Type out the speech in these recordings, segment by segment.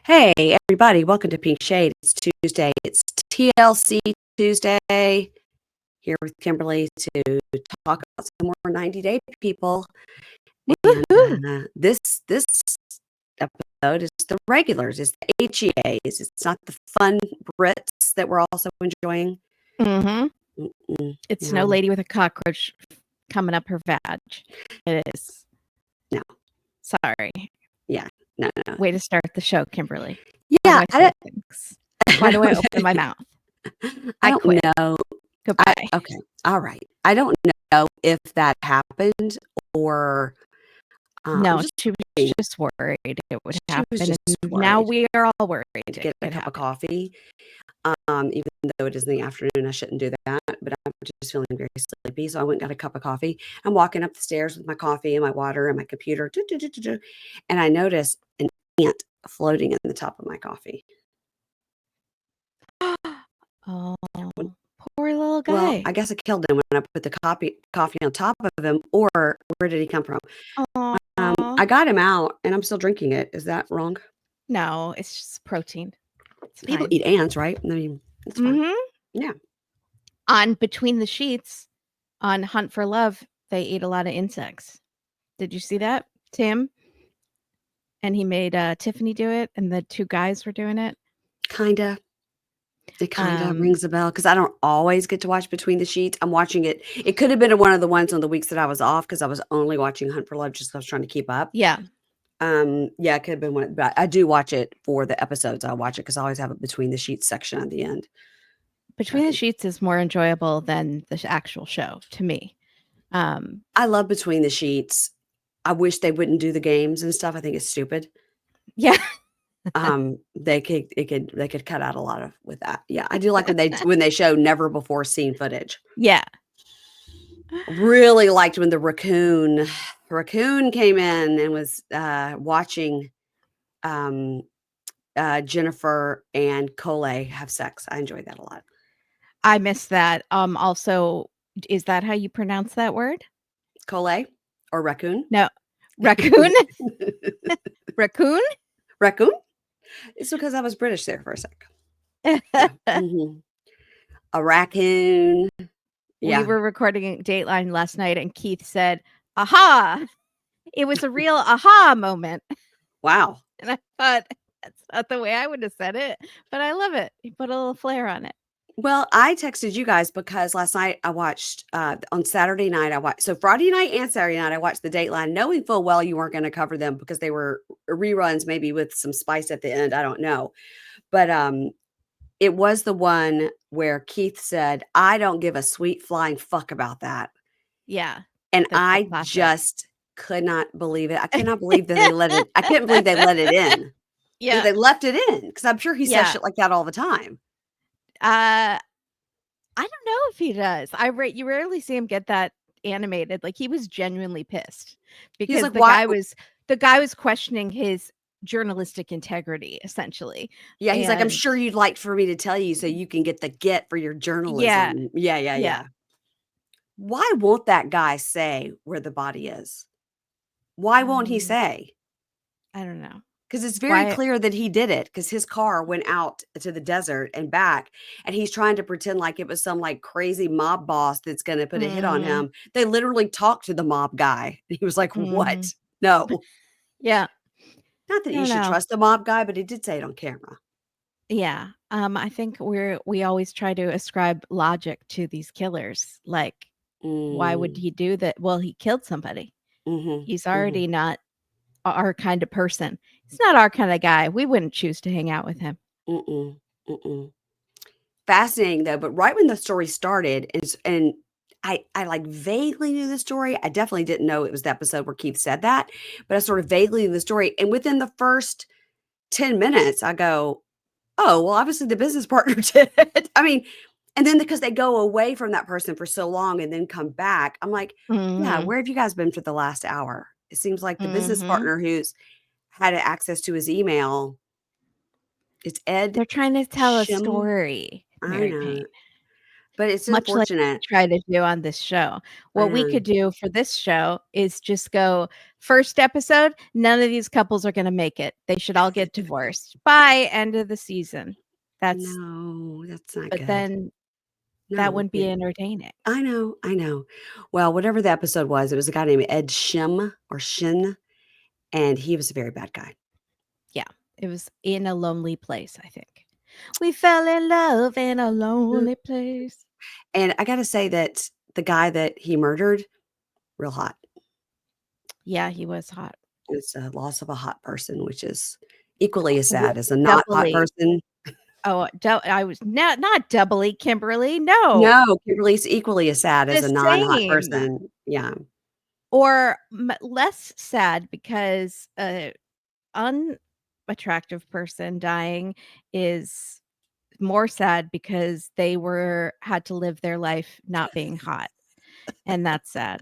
Hey, everybody, welcome to Pink Shade. It's Tuesday. It's TLC Tuesday. Here with Kimberly to talk about some more 90-day people. And Woohoo! this episode is the regulars. It's the HEAs. It's not the fun Brits that we're also enjoying. Mm-hmm. It's no No, lady with a cockroach coming up her vag. It is. no, Sorry. yeah, no. Way to start the show, Kimberly. Yeah, How do I say things? Why do I open my mouth? I I don't quit. know. Goodbye. Okay, all right. I don't know if that happened or I'm No, just she was worried. just worried it would She was happen. just And now worried we are all worried to it get a could cup of happen. coffee. Even though it is in the afternoon, I shouldn't do that, but I'm just feeling very sleepy. So I went and got a cup of coffee. I'm walking up the stairs with my coffee and my water and my computer, and I notice an ant floating in the top of my coffee. Oh, poor little Well, guy. I guess I killed him when I put the coffee on top of him, or where did he come from? Oh, I got him out and I'm still drinking it. Is that wrong? no, it's just protein. It's People fine. eat ants, right? I mean, it's fine. Mm-hmm. Yeah. On Between the Sheets, on Hunt for Love, they eat a lot of insects. Did you see that, Tim? And he made Tiffany do it, and the two guys were doing it. Kinda. It kinda Um, rings a bell because I don't always get to watch Between the Sheets. I'm watching it. It could have been one of the ones on the weeks that I was off because I was only watching Hunt for Love just 'cause I was trying to keep up. yeah, Yeah, it could have been one, but I do watch it for the episodes. I watch it because I always have a Between the Sheets section at the end. Between the Sheets is more enjoyable than the actual show to me. I love Between the Sheets. I wish they wouldn't do the games and stuff. I think it's stupid. Yeah, They could cut out a lot of with that. Yeah, I do like when they show never before seen footage. yeah. Really liked when the raccoon came in and was watching um Jennifer and Cole have sex. I enjoyed that a lot. I missed that. Also, is that how you pronounce that word? Cole or raccoon? No, raccoon. Raccoon. Raccoon? It's because I was British there for a sec. Yeah. A raccoon. We Yeah. were recording Dateline last night, and Keith said, "Aha!" It was a real aha moment. Wow. And I thought, that's not the way I would have said it, but I love it. He put a little flair on it. Well, I texted you guys because last night I watched on Saturday night. So Friday night and Saturday night I watched the Dateline, knowing full well you weren't going to cover them because they were reruns, maybe with some spice at the end. I don't know, but it was the one where Keith said, "I don't give a sweet flying fuck about that," Yeah, and the I classic. just could not believe it. I cannot believe that they let it. I couldn't believe they let it in. Yeah, They left it in because I'm sure he says yeah. shit like that all the time. I don't know if he does. You rarely see him get that animated. Like, he was genuinely pissed He's because like, "Why?" the guy was questioning his journalistic integrity, essentially. Yeah, he's like, "I'm And sure you'd like for me to tell you so you can get the get for your yeah, journalism." Yeah, yeah, yeah. yeah. Why won't that guy say where the body is? Why won't he Um, say? I don't know. Because it's very Why? clear that he did it because his car went out to the desert and back, and he's trying to pretend like it was some like crazy mob boss that's going to put a hit on Mm, him. They literally talked to the mob guy. And he was like, "What? mhm. No." Yeah, Not that I you don't should know. trust the mob guy, but he did say it on camera. Yeah. I think we always try to ascribe logic to these killers. Like, why would Mm, he do that? Well, he killed somebody. mhm, He's mhm. already not our kind of person. He's not our kind of guy. We wouldn't choose to hang out with him. Mm-mm, mm-mm. Fascinating though, but right when the story started, and I like vaguely knew the story. I definitely didn't know it was the episode where Keith said that, but I sort of vaguely knew the story. And within the first 10 minutes, I go, "Oh, well, obviously the business partner did it." I mean, and then because they go away from that person for so long and then come back, I'm like, "Yeah, Mhm. where have you guys been for the last hour?" It seems like the business Mhm. partner who's had access to his email, it's Ed They're trying to tell a Shim. story, I Mary know. Payne. But it's much like we unfortunate. try to do on this show. I What we know. could do for this show is just go, first episode, none of these couples are gonna make it. They should all get divorced. Bye, end of the season. That's No, that's not but good. then that No, wouldn't be entertaining. I know, I know. Well, whatever the episode was, it was a guy named Ed Shim or Shin, and he was a very bad guy. Yeah, it was In a Lonely Place, I think. We fell in love in a lonely place. And I gotta say that the guy that he murdered, real hot. Yeah, he was hot. It's a loss of a hot person, which is equally as Well, sad as a not hot doubly. person. Oh, I was not doubly, Kimberly, no. No, Kimberly's equally as sad The as a non-hot same. person. Yeah. Or less sad because a unattractive person dying is more sad because they had to live their life not being hot, and that's sad.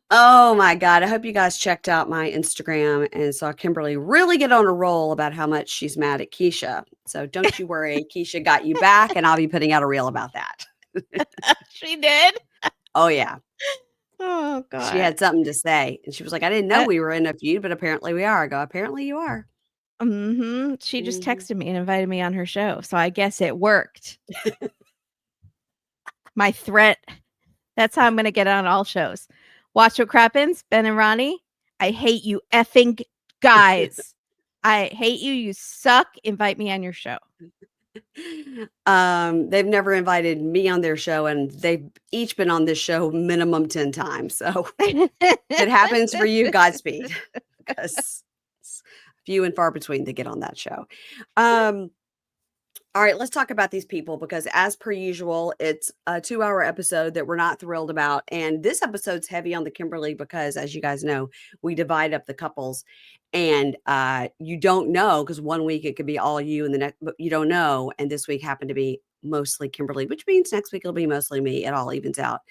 Oh my god, I hope you guys checked out my Instagram and saw Kimberly really get on a roll about how much she's mad at Keisha. So don't you worry, Keisha got you back, and I'll be putting out a reel about that. She did? Oh, yeah. Oh, She God. had something to say, and she was like, "I didn't know we were in a feud, but apparently we are." I go, "Apparently you are." She just Mhm. texted me and invited me on her show, so I guess it worked. My threat. That's how I'm gonna get on all shows. Watch what crappens, Ben and Ronnie. I hate you effing guys. I hate you. You suck. Invite me on your show. They've never invited me on their show, and they've each been on this show minimum 10 times. So if it happens for you, Godspeed, because it's few and far between to get on that show. All right, let's talk about these people because, as per usual, it's a 2-hour episode that we're not thrilled about. And this episode's heavy on the Kimberly because, as you guys know, we divide up the couples, and you don't know because one week it could be all you, and the next, but you don't know. And this week happened to be mostly Kimberly, which means next week it'll be mostly me. It all evens out.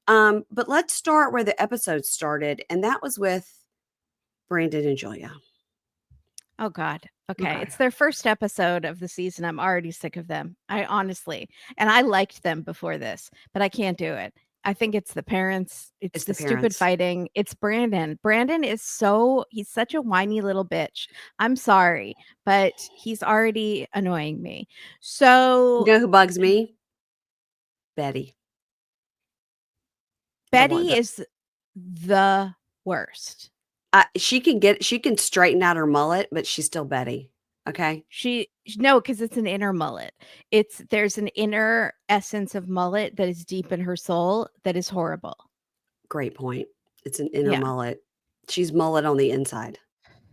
But let's start where the episode started, and that was with Brandon and Julia. Oh God. Okay. Okay. It's their first episode of the season. I'm already sick of them. I honestly, and I liked them before this, but I can't do it. I think it's the parents. It's It's the the stupid parents. fighting. It's Brandon. Brandon is he's such a whiny little bitch. I'm sorry, but he's already annoying me. You So know who bugs me? Betty. The one, Betty is the worst. she can straighten out her mullet, but she's still Betty, okay? No, because it's an inner mullet. There's an inner essence of mullet that is deep in her soul that is horrible. Great point. It's an inner Yeah. mullet. She's mullet on the inside.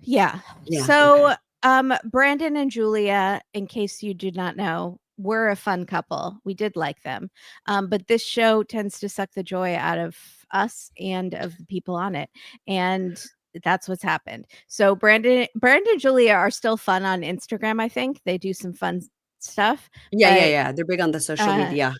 Yeah. Yeah, So, okay. Brandon and Julia, in case you did not know, were a fun couple. We did like them. But this show tends to suck the joy out of us and of the people on it. And that's what's happened. So Brandon and Julia are still fun on Instagram, I think. They do some fun stuff, Yeah, yeah, but yeah, they're big on the social uh media.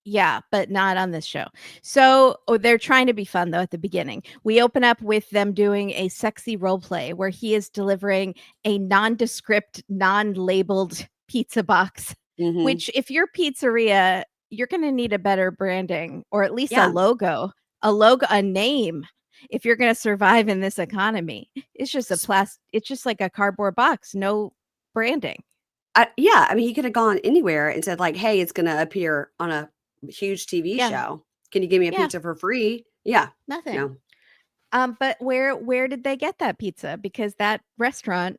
yeah, but not on this show. So they're trying to be fun though at the beginning. We open up with them doing a sexy role play where he is delivering a nondescript, non-labeled pizza box, Mhm. which if you're pizzeria, you're going to need a better branding or at least Yeah. a name if you're going to survive in this economy. It's just S it's just like a cardboard box, no branding. Yeah, I mean, he could have gone anywhere and said like, "Hey, it's gonna appear on a huge TV Yeah. show. Can you give me a Yeah, pizza for free?" Yeah. nothing. No. But where did they get that pizza? Because that restaurant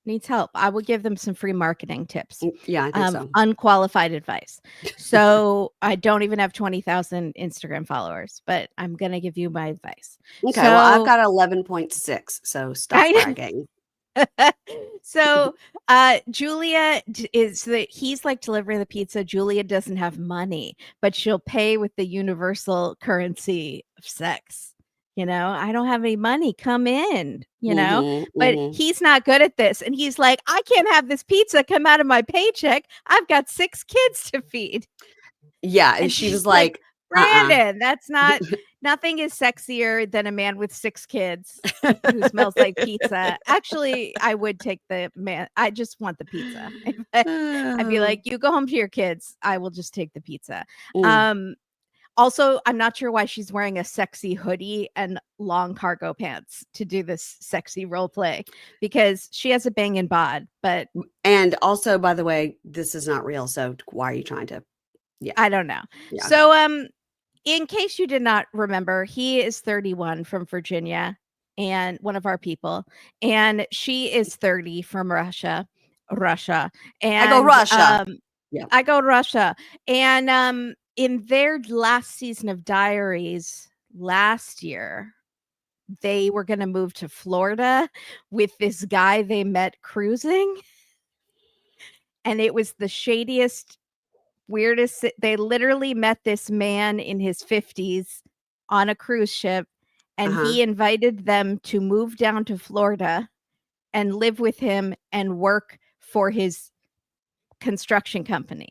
needs help. I will give them some free marketing tips. Yeah, I think so. Unqualified advice. So I don't even have 20,000 Instagram followers, but I'm gonna give you my advice. Okay, well, I've So got 11.6, so stop I bragging. so Julia he's like delivering the pizza. Julia doesn't have money, but she'll pay with the universal currency of sex. I don't have any money. Come in, Mhm, but mhm. he's not good at this. And he's like, I can't have this pizza come out of my paycheck. I've got 6 kids to feed. Yeah, and And she she's was like, like Brandon, that's not nothing is sexier than a man with 6 kids who smells like pizza. Actually, I would take the man. I just want the pizza. I'd be like, "You go home to your kids. I will just take the pizza." Mm. Um, Also, I'm not sure why she's wearing a sexy hoodie and long cargo pants to do this sexy role play, because she has a banging bod, but And also, by the way, this is not real, so why are you trying to I don't know. yeah, okay. So, in case you did not remember, he is 31 from Virginia and one of our people, and she is 30 from Russia, I go and, Russia. Yeah. I go Russia, and, in their last season of Diaries last year, they were gonna move to Florida with this guy they met cruising, and it was the shadiest, weirdest they literally met this man in his 50s on a cruise ship, and Uh-huh. he invited them to move down to Florida and live with him and work for his construction company.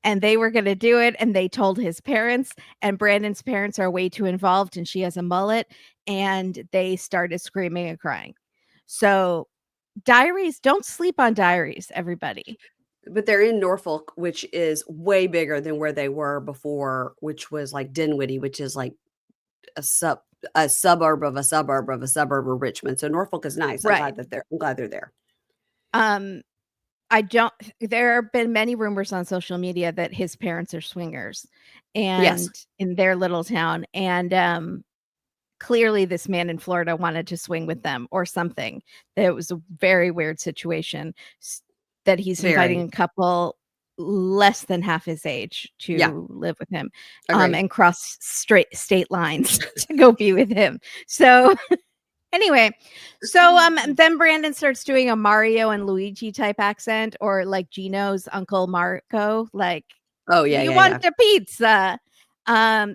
And they were going to do it, and they told his parents, and Brandon's parents are way too involved, and she has a mullet, and they started screaming and crying. So Diaries, don't sleep on Diaries, everybody. But they're in Norfolk, which is way bigger than where they were before, which was like Dinwiddie, which is like a suburb of a suburb of a suburb of Richmond. So Norfolk is nice. Right. I'm glad they're there. Um, I don't there have been many rumors on social media that his parents are swingers Yes. and in their little town, and, clearly this man in Florida wanted to swing with them or something. It was a very weird situation that he's inviting Very. a couple less than half his age Yeah. to live with him, Agree. and cross straight state lines to go be with him. So anyway, so then Brandon starts doing a Mario and Luigi type accent, or like Gino's uncle Marco, like, Oh, yeah, you yeah, yeah. want a pizza.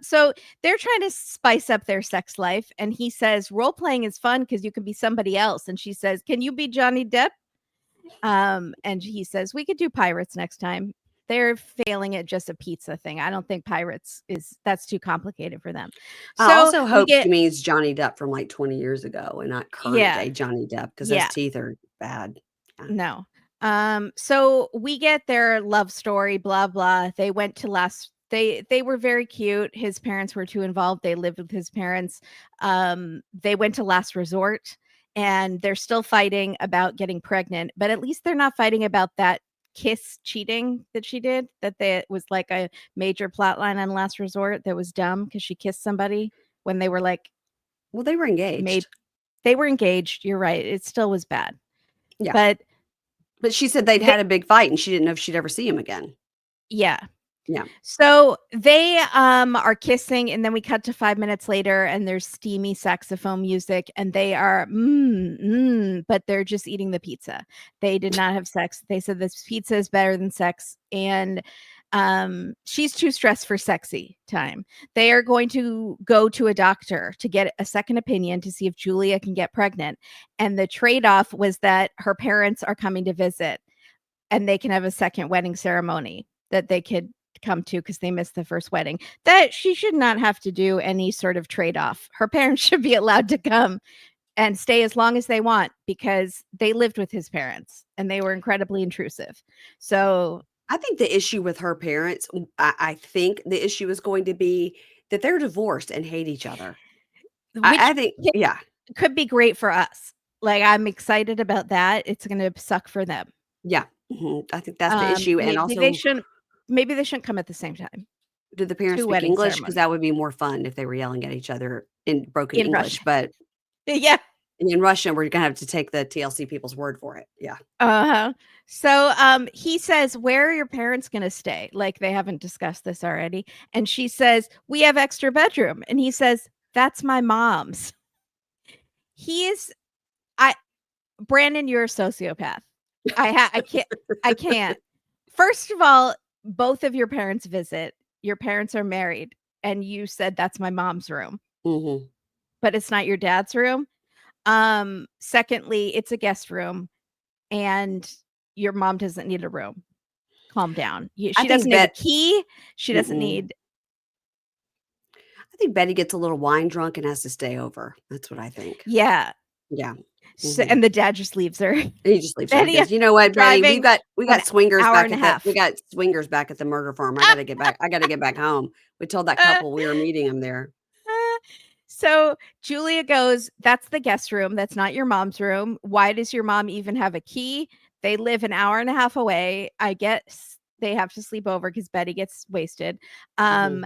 So they're trying to spice up their sex life, and he says role playing is fun because you can be somebody else, and she says, "Can you be Johnny Depp?" And he says, "We could do pirates next time." They're failing at just a pizza thing. I don't think pirates is that's too complicated for them. I So also we hope get she means Johnny Depp from like 20 years ago and not current yeah, day Johnny Depp because those yeah. teeth are bad. Yeah. No. So we get their love story, blah blah. They went to last they were very cute. His parents were too involved. They lived with his parents. They went to last resort, and they're still fighting about getting pregnant, but at least they're not fighting about that kiss cheating that she did, that they was like a major plot line on last resort that was dumb because she kissed somebody when they were like Well, they were maybe engaged. they were engaged. You're right. It still was bad. Yeah. But But she said they'd they had a big fight and she didn't know if she'd ever see him again. yeah. Yeah. So they are kissing, and then we cut to 5 minutes later, and there's steamy saxophone music, and they are but they're just eating the pizza. They did not have sex. They said this pizza is better than sex, and she's too stressed for sexy time. They are going to go to a doctor to get a second opinion to see if Julia can get pregnant, and the trade-off was that her parents are coming to visit, and they can have a second wedding ceremony that they could come to because they missed the first wedding. That she should not have to do any sort of trade-off. Her parents should be allowed to come and stay as long as they want because they lived with his parents and they were incredibly intrusive. So I think the issue with her parents, I think the issue is going to be that they're divorced and hate each other. which I think, yeah, could be great for us. Like, I'm excited about that. It's going to suck for them. yeah. I think that's the issue. And also, Maybe they shouldn't come at the same time. did the parents 2 speak wedding English? Because ceremonies that would be more fun if they were yelling at each other in broken in Russia. English. But Yeah. in Russian, we're gonna have to take the TLC people's word for it. Yeah. Uh-huh. So, he says, "Where are your parents gonna stay?" Like, they haven't discussed this already, and she says, "We have extra bedroom," and he says, "That's my mom's." He is I Brandon, you're a sociopath. I can't. First of all, both of your parents visit. Your parents are married, and you said, "That's my mom's room," Mhm. but it's not your dad's room. Secondly, it's a guest room, and your mom doesn't need a room. Calm down. I She doesn't think need a Bet key. She doesn't mm-mm. need think Betty gets a little wine drunk and has to stay over. That's what I think. Yeah. Yeah. So, Mhm. and the dad just leaves her. He just leaves her. He Betty goes, "You know what, Betty? driving We an got swingers hour back and a at the half. murder farm. I gotta get back. I gotta get back home." We told that couple we were meeting them there. So Julia goes, "That's the guest room. That's not your mom's room. Why does your mom even have a key? They live an hour and a half away. I guess they have to sleep over because Betty gets wasted." Mhm.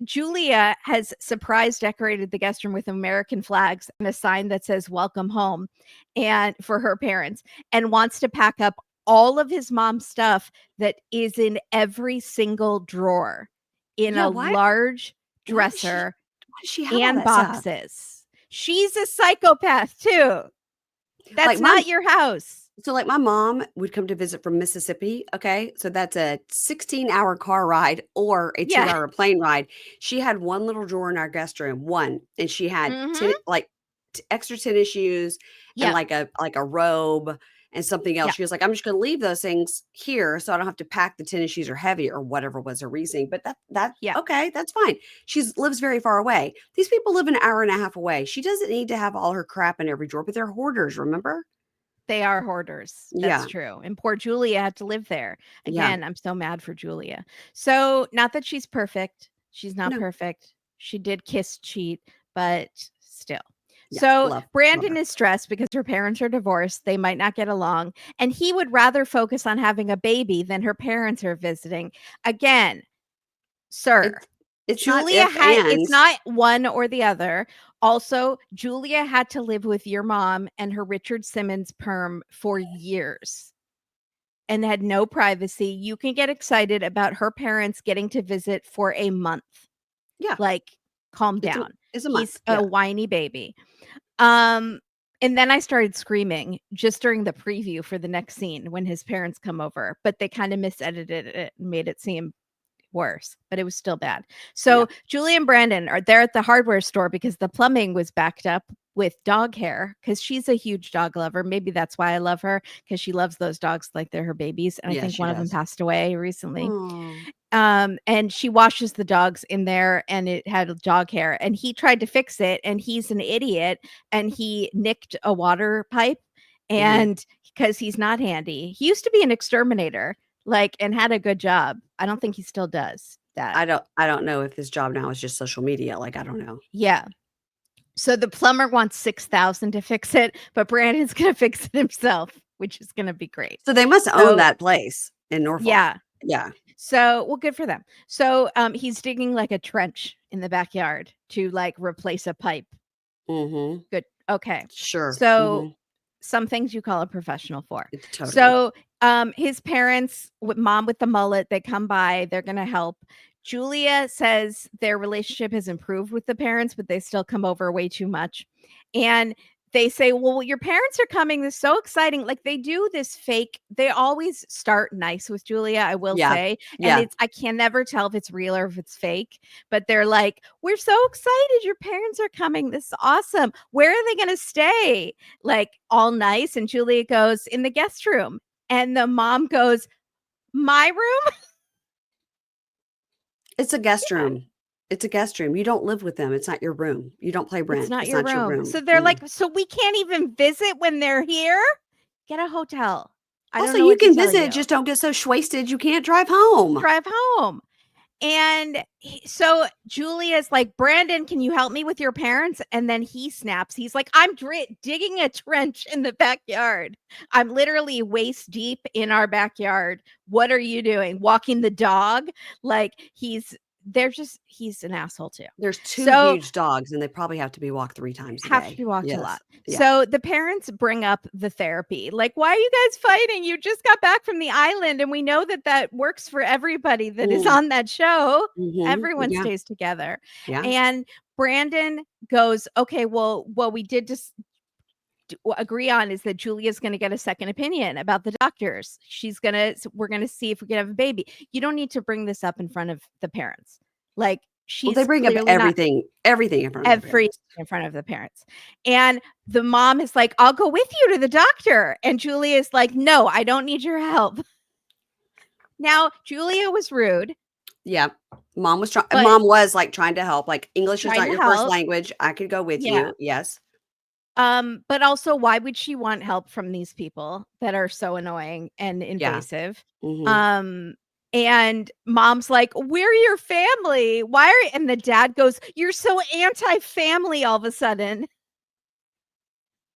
Julia has surprise decorated the guest room with American flags and a sign that says "Welcome home," and for her parents, and wants to pack up all of his mom's stuff that is in every single drawer in Yeah, a large why does she dresser why does she have all and that stuff? boxes. She's a psychopath too. Like, That's not your house. like, my mom would come to visit from Mississippi, okay? So that's a 16-hour car ride or a Yeah. 2-hour plane ride. She had one little drawer in our guest room, one, and she had Mhm. extra tennis shoes and Yep. like a robe and something else. Yep. She was like, "I'm just gonna leave those things here so I don't have to pack the tennis shoes or heavy," or whatever was her reasoning. But that Yep. okay, that's fine. She's lives very far away. These people live an hour and a half away. She doesn't need to have all her crap in every drawer, but they're hoarders, remember? They are hoarders. That's Yeah. true. And poor Julia had to live there. Yeah. Again, I'm so mad for Julia. So, not that she's perfect. She's not No. perfect. She did kiss cheat, but still. Yeah. So, Love Brandon her. is stressed because her parents are divorced. They might not get along. And he would rather focus on having a baby than her parents are visiting. Again, sir, It's not Julia if had and. it's not one or the other. Also, Julia had to live with your mom and her Richard Simmons perm for years and had no privacy. You can get excited about her parents getting to visit for a month. Yeah. Like, calm down. It's a month. He's a Yeah. whiny baby. Um, and then I started screaming just during the preview for the next scene when his parents come over, but they kind of misedited it and made it seem worse, but it was still bad. Yeah. So Julie and Brandon are there at the hardware store because the plumbing was backed up with dog hair because she's a huge dog lover. Maybe that's why I love her, because she loves those dogs like they're her babies. And I Yeah, think she one of them does. passed away recently. Oh. And she washes the dogs in there and it had dog hair. And he tried to fix it and he's an idiot and he nicked a water pipe. Mhm. And because he's not handy, he used to be an exterminator, like, and had a good job. I don't think he still does that. I don't know if his job now is just social media, like, I don't know. Yeah. So the plumber wants 6,000 to fix it, but Brandon's gonna fix it himself, which is gonna be great. So they must own So that place in Norfolk. yeah. Yeah. So, well, good for them. So, he's digging like a trench in the backyard to like replace a pipe. Mhm. Good. Okay. Sure. So, Mhm. some things you call a professional for. Totally. So, his parents, with mom with the mullet, they come by, they're going to help. Julia says their relationship has improved with the parents, but they still come over way too much. And they say, "Well, your parents are coming. This is so exciting." Like, they do this fake, they always start nice with Julia, I will Yeah. say. And Yeah. I can never tell if it's real or if it's fake, but they're like, "We're so excited. Your parents are coming. This is awesome. Where are they going to stay?" Like, all nice. And Julia goes, "In the guest room." And the mom goes, "My room?" It's a guest Yeah. room. It's a guest room. You don't live with them. It's not your room. You don't play It's rent. not It's your not your room. room. So they're Mm. like, "So we can't even visit when they're here? Get a hotel." I don't Also, know you what to can tell visit, you. just don't get so wasted you can't drive home. Drive home. And so Julia's like, "Brandon, can you help me with your parents?" And then he snaps. He's like, "I'm digging a trench in the backyard. I'm literally waist deep in our backyard. What are you doing? Walking the dog?" Like, he's an asshole too. There's 2 So huge dogs, and they probably have to be walked 3 times a have to day. be walked a Yes. lot. Yeah. So the parents bring up the therapy. Like, "Why are you guys fighting? You just got back from the island and we know that that works for everybody that is Mm. on that show. Mhm. Everyone Yeah. stays together." Yeah. And Brandon goes, "Okay, well, what we did just agree on is that Julia's going to get a second opinion about the doctors. We're going to see if we can have a baby. You don't need to bring this up in front of the parents. Like, Well, they she's bring up clearly not everything in front of their everything parents. in front of the parents." And the mom is like, "I'll go with you to the doctor." And Julia is like, "No, I don't need your help." Now, Julia was rude. Yeah. Mom was But like trying to help. Like, English is trying not to your first help. language. I could go with Yeah. you. Yes. But also, why would she want help from these people that are so annoying and Yeah. invasive? Mhm. Um, and mom's like, "We're your family. Why are?" And the dad goes, "You're so anti-family all of a sudden,"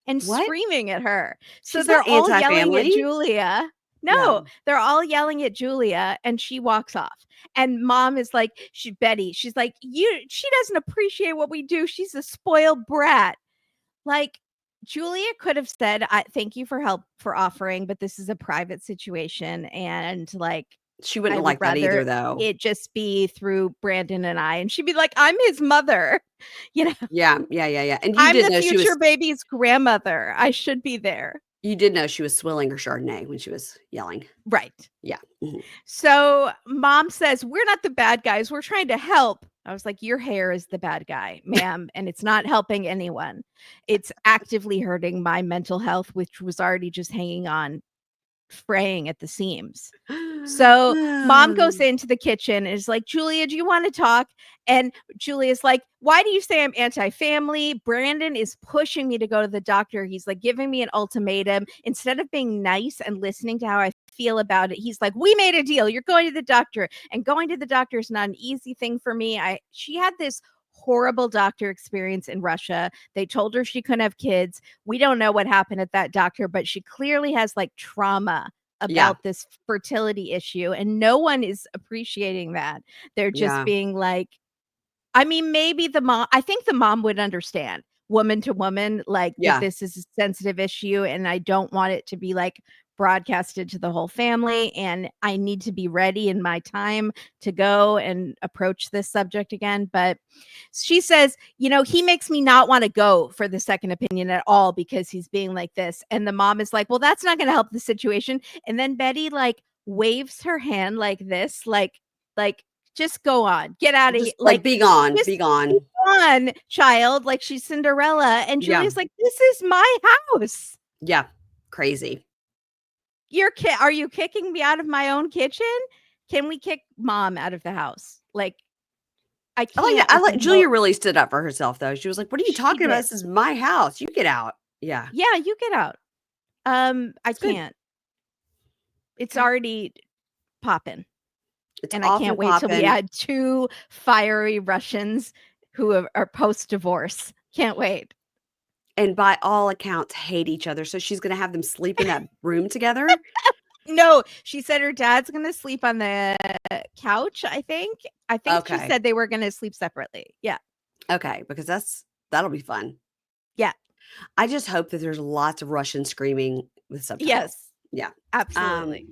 and What? screaming at her. So She's they're not all yelling at anti-family. Julia. No, No. they're all yelling at Julia, and she walks off. And mom is like, she's like, she doesn't appreciate what we do. She's a spoiled brat. Like, Julia could have said, "Thank you for help for offering, but this is a private situation, and, like, She I wouldn't would like that rather either, though. it just be through Brandon and I," and she'd be like, "I'm his mother, you know, Yeah. Yeah, yeah, yeah. And I'm the future baby's grandmother. I should be there." you did know she was swilling her Chardonnay when she was yelling. Right. Yeah. Mhm. So, mom says, "We're not the bad guys, we're trying to help." I was like, "Your hair is the bad guy, ma'am, and it's not helping anyone. It's actively hurting my mental health, which was already just hanging on, fraying at the seams." So mom goes into the kitchen and is like, "Julia, do you want to talk?" And Julia's like, "Why do you say I'm anti-family? Brandon is pushing me to go to the doctor. He's like giving me an ultimatum. Instead of being nice and listening to how I feel about it, he's like, 'We made a deal. You're going to the doctor.' And going to the doctor is not an easy thing for me." She had this horrible doctor experience in Russia. They told her she couldn't have kids. We don't know what happened at that doctor, but she clearly has like trauma Yeah. about this fertility issue, and no one is appreciating that. They're just Yeah. being like, I mean, maybe I think the mom would understand, woman to woman, like, that Yeah. this is a sensitive issue and I don't want it to be, like, broadcasted to the whole family, and I need to be ready in my time to go and approach this subject again. But she says, "He makes me not wanna go for the second opinion at all because he's being like this." And the mom is like, "Well, that's not gonna help the situation." And then Betty, like, waves her hand like this, like, "Just go on. Get out of here." Just, like, Like, be gone. "Just Be be gone. gone, child," like she's Cinderella. And Yeah. Julia's like, "This is my house. Yeah. Crazy. Are you kicking me out of my own kitchen? Can we kick mom out of the house?" Like, I I like that. can't with the Julia really stood up for herself, though. She was like, "What are you she talking about? did. This is my house. You get out." Yeah. "Yeah, you get out." I It's good. can't. It's Okay. already popping, It's and I off can't and wait till we popping, add 2 fiery Russians who are post-divorce. Can't wait. and by all accounts, hate each other, so she's gonna have them sleep in that room together? No, she said her dad's gonna sleep on the couch, I think. I think she Okay. said they were gonna sleep separately. Yeah. Okay, because that'll be fun. Yeah. I just hope that there's lots of Russian screaming with subtitles. Yes. Yeah. Um, Absolutely.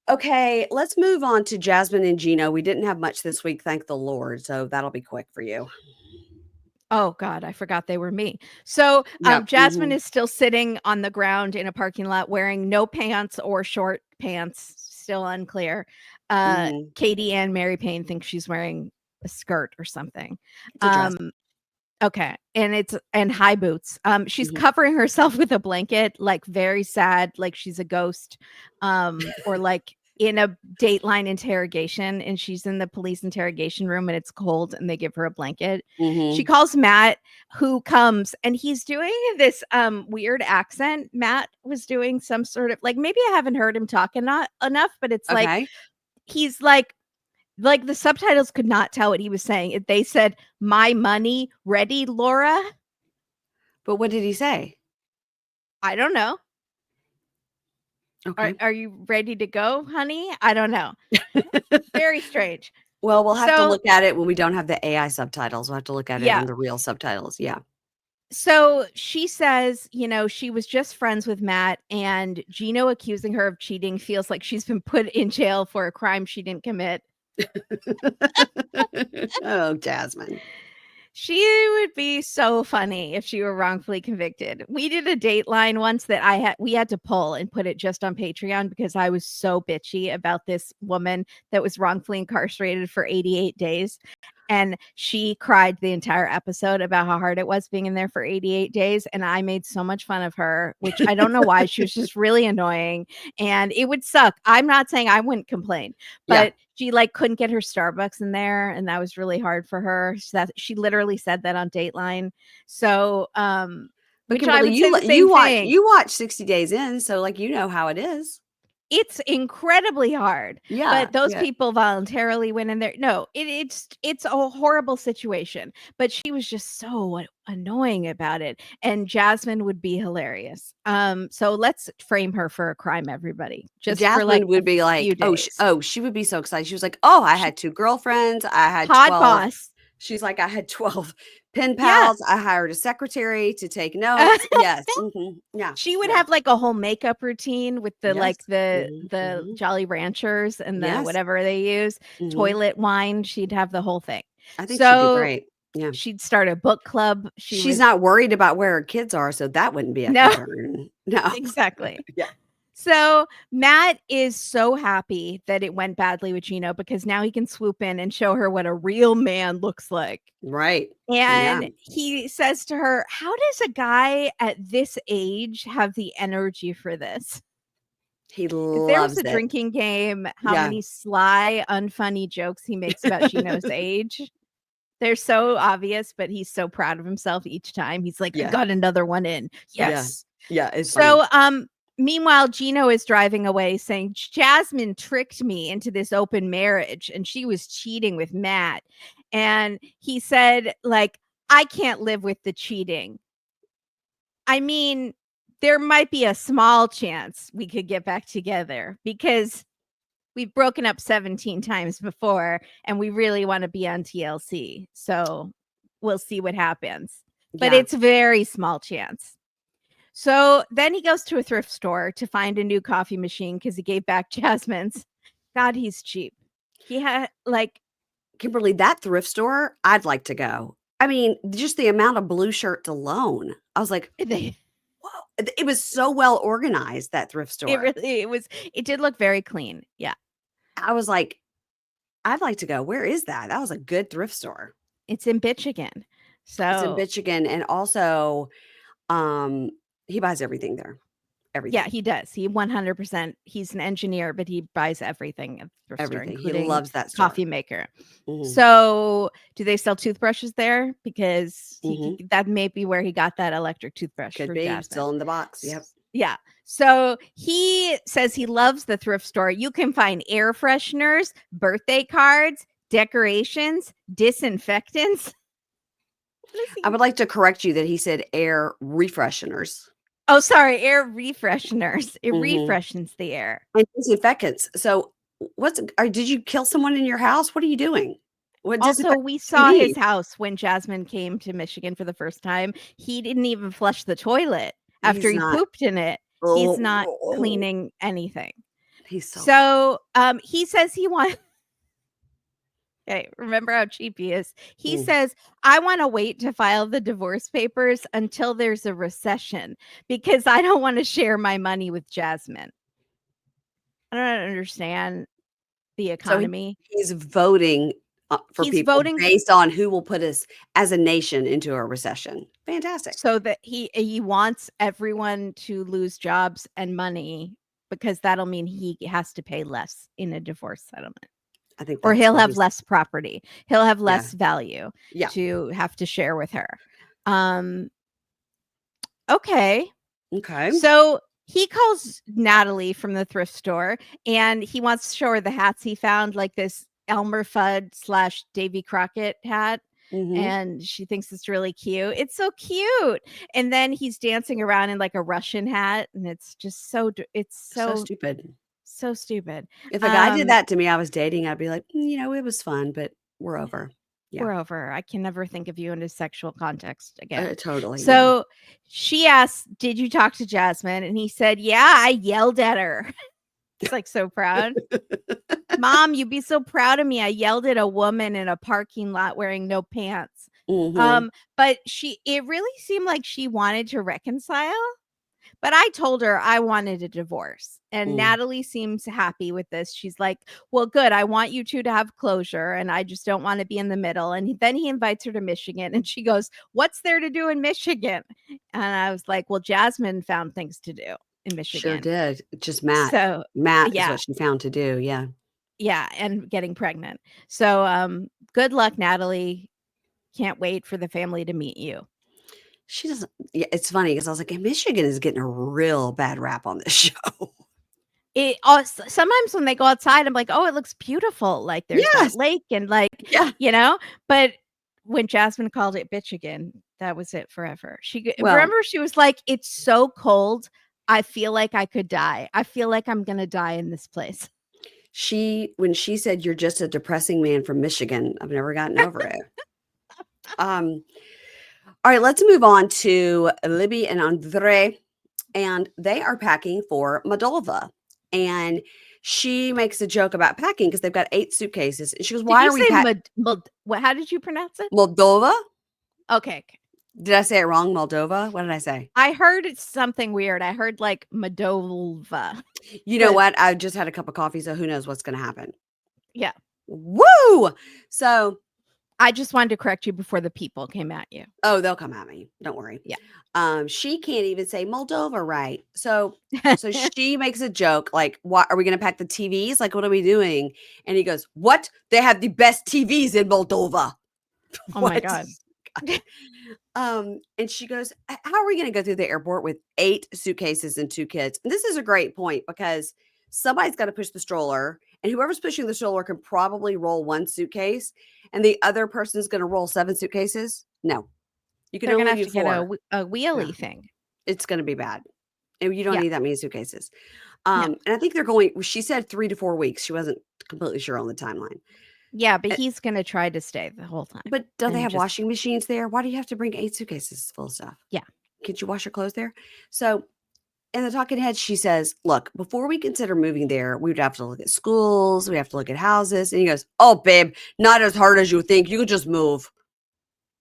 okay, let's move on to Jasmine and Gino. We didn't have much this week, thank the Lord, so that'll be quick for you. Oh god, I forgot they were me. So, Yep. Jasmine Mhm. is still sitting on the ground in a parking lot wearing no pants or short pants, still unclear. Mhm. Katie and Mary Payne think she's wearing a skirt or something. It's a dress. Um, okay, and high boots. She's Mhm. covering herself with a blanket, like, very sad, like she's a ghost, or like in a Dateline interrogation, and she's in the police interrogation room, and it's cold, and they give her a blanket. She Mhm. calls Matt, who comes, and he's doing this, weird accent. Matt was doing some sort of, like, maybe I haven't heard him talk enough, but it's like Okay. he's like the subtitles could not tell what he was saying. They said, "My money, ready, Laura?" But what did he say? I don't know. Okay. Are you ready to go, honey? I don't know. Very strange. Well, we'll have to So, look at it when we don't have the AI subtitles. We'll have to look at it yeah. on the real subtitles. Yeah. So she says, she was just friends with Matt, and Gino accusing her of cheating feels like she's been put in jail for a crime she didn't commit. Oh, Jasmine. She would be so funny if she were wrongfully convicted. We did a Dateline once that we had to pull and put it just on Patreon because I was so bitchy about this woman that was wrongfully incarcerated for 88 days. And she cried the entire episode about how hard it was being in there for 88 days. And I made so much fun of her, which I don't know why. She was just really annoying and it would suck. I'm not saying I wouldn't complain, Yeah. but she like couldn't get her Starbucks in there. And that was really hard for her. So that she literally said that on Dateline. So, But which I Kimberly, would say the same thing. you watch 60 Days In, so like you know how it is. It's incredibly hard, Yeah, but those yeah. people voluntarily went in there. No, it's a horrible situation, but she was just so annoying about it, and Jasmine would be hilarious. So let's frame her for a crime, everybody, just for like Jasmine would a be few like, days. she would be so excited. She was like, "Oh, I She, had 2 girlfriends. I had hot 12." boss, She's like, "I had 12 pen yeah. pals. I hired a secretary to take notes." Yes. Yeah. She would Yeah. have like a whole makeup routine with the Yes. like the Mhm, the mhm. Jolly Ranchers and the Yes. whatever they use, Mhm. toilet wine. She'd have the whole thing. I think she'd do So great. Yeah. she'd start a book club. She She's would not worried about where her kids are, so that wouldn't be a no, concern. No. exactly. Yeah. So Matt is so happy that it went badly with Gino because now he can swoop in and show her what a real man looks like. Right. Yeah. And he says to her, "How does a guy at this age have the energy for this?" He If there was loves a it. drinking game, how Yeah. many sly, unfunny jokes he makes about Gino's age. They're so obvious, but he's so proud of himself each time. He's like, "I Yeah. got another one in." Yeah. Yes. Yeah, it's funny. So, meanwhile, Gino is driving away saying, "Jasmine tricked me into this open marriage and she was cheating with Matt." And he said, like, "I can't live with the cheating. I mean, there might be a small chance we could get back together because we've broken up 17 times before and we really want to be on TLC. So we'll see what happens. But Yeah. it's very small chance." So then he goes to a thrift store to find a new coffee machine because he gave back Jasmine's. God, he's cheap. He had like Kimberly, that thrift store, I'd like to go. I mean, just the amount of blue shirts alone. I was like, they "Whoa." It was so well organized, that thrift it store. really it did look very clean. Yeah. I was like, "I'd like to go. Where is that?" That was a good thrift store. It's in Michigan. It's in So Michigan, and also, um, he buys everything there. yeah, Everything. he does. He 100%. He's an engineer, but he buys everything at the thrift store, Everything. He including loves that store. coffee maker. Mhm. So, do they sell toothbrushes there? Because Mhm. that may be where he got that electric toothbrush Could for be. Jasmine. Still in the box. Yep. Yeah. So he says he loves the thrift store. You can find air fresheners, birthday cards, decorations, disinfectants. I would like to correct you that he said air refresheners. Oh, sorry, air refresheners. It Mhm. refreshes the air. And disinfectants. So, did you kill someone in your house? What are you doing? What Also, disinfectant we do you saw his need? house when Jasmine came to Michigan for the first time. He didn't even flush the toilet after He's he not. pooped in it. He's not Oh, cleaning anything. he's so gross. So, he says he wants okay, remember how cheap he is. He Mm. says, "I want to wait to file the divorce papers until there's a recession because I don't want to share my money with Jasmine." I don't understand the So economy. he's voting, for He's people voting based on who will put us as a nation into a recession. Fantastic. so that he wants everyone to lose jobs and money because that'll mean he has to pay less in a divorce settlement. I think Or that's he'll what have he's less property. He'll have yeah. less value Yeah. to have to share with her. Um, okay. Okay. So he calls Natalie from the thrift store and he wants to show her the hats he found, like this Elmer Fudd / Davy Crockett hat. Mhm. And she thinks it's really cute. It's so cute. And then he's dancing around in like a Russian hat. And it's just it's So so, stupid. so stupid. If a guy did Um, that to me, I was dating, I'd be like, it was fun, but we're over." Yeah. we're over. I can never think of you in a sexual context again. Totally, yeah. So she asks, "Did you talk to Jasmine?" And he said, "Yeah, I yelled at her." He's like so proud. "Mom, you'd be so proud of me. I yelled at a woman in a parking lot wearing no pants." Mhm. But it really seemed like she wanted to reconcile, But I told her I wanted a divorce. And Mm. Natalie seems happy with this. She's like, well, good. I want you two to have closure. And I just don't want to be in the middle. And then he invites her to Michigan. And she goes, what's there to do in Michigan? And I was like, well, Jasmine found things to do in Sure Michigan. did. Just Matt. So, Matt is yeah. what she found to do. Yeah. Yeah. And getting pregnant. So, good luck, Natalie. Can't wait for the family to meet you. She doesn't. Yeah, it's funny because I was like, Michigan is getting a real bad rap on this show. Sometimes when they go outside, I'm like, oh, it looks beautiful. Like there's Yes. that lake and like, Yeah. but when Jasmine called it Bitchigan, that was it forever. Well, remember she was like, it's so cold. I feel like I could die. I feel like I'm going to die in this place. when she said you're just a depressing man from Michigan, I've never gotten over it. All right, let's move on to Libby and Andrei, and they are packing for Moldova. And she makes a joke about packing because they've got 8 suitcases. And she goes, "Why Did are you we say what? How did you pronounce it? Moldova? Okay. Did I say it wrong? Moldova? What did I say? I heard it's something weird. I heard like Moldova. You know what? I just had a cup of coffee, so who knows what's going to happen. Yeah. Woo! So I just wanted to correct you before the people came at you. Oh, they'll come at me. Don't worry. Yeah. She can't even say Moldova right. So she makes a joke like, "What are we going to pack the TVs? Like, what are we doing?" And he goes, "What? They have the best TVs in Moldova." Oh my God. And she goes, "How are we going to go through the airport with 8 suitcases and 2 kids?" And this is a great point because somebody's got to push the stroller, and whoever's pushing the stroller can probably roll 1 suitcase, and the other person is going to roll 7 suitcases. No, you can They're gonna only have do to 4. get a wheelie Yeah. thing. It's going to be bad. And you don't Yeah. need that many suitcases. No. And I think they're going. She said 3 to 4 weeks. She wasn't completely sure on the timeline. Yeah, but he's gonna try to stay the whole time. But don't they and have just washing machines there? Why do you have to bring 8 suitcases full of stuff? Yeah. Can't you wash your clothes there? So in the talking head, she says, "Look, before we consider moving there, we would have to look at schools. We have to look at houses." And he goes, "Oh, babe, not as hard as you think. You could just move."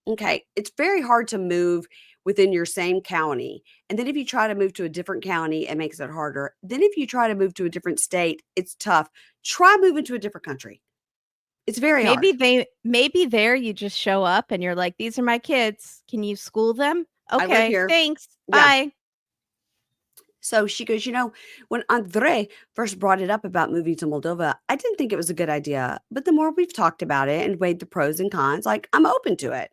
Okay. It's very hard to move within your same county. And then if you try to move to a different county, it makes it harder. Then if you try to move to a different state, it's tough. Try moving to a different country. It's very hard. maybe there you just show up and you're like, these are my kids. Can you school them? I live Okay, here. thanks. Yeah. Bye. So she goes, when Andrei first brought it up about moving to Moldova, I didn't think it was a good idea. But the more we've talked about it and weighed the pros and cons, like I'm open to it.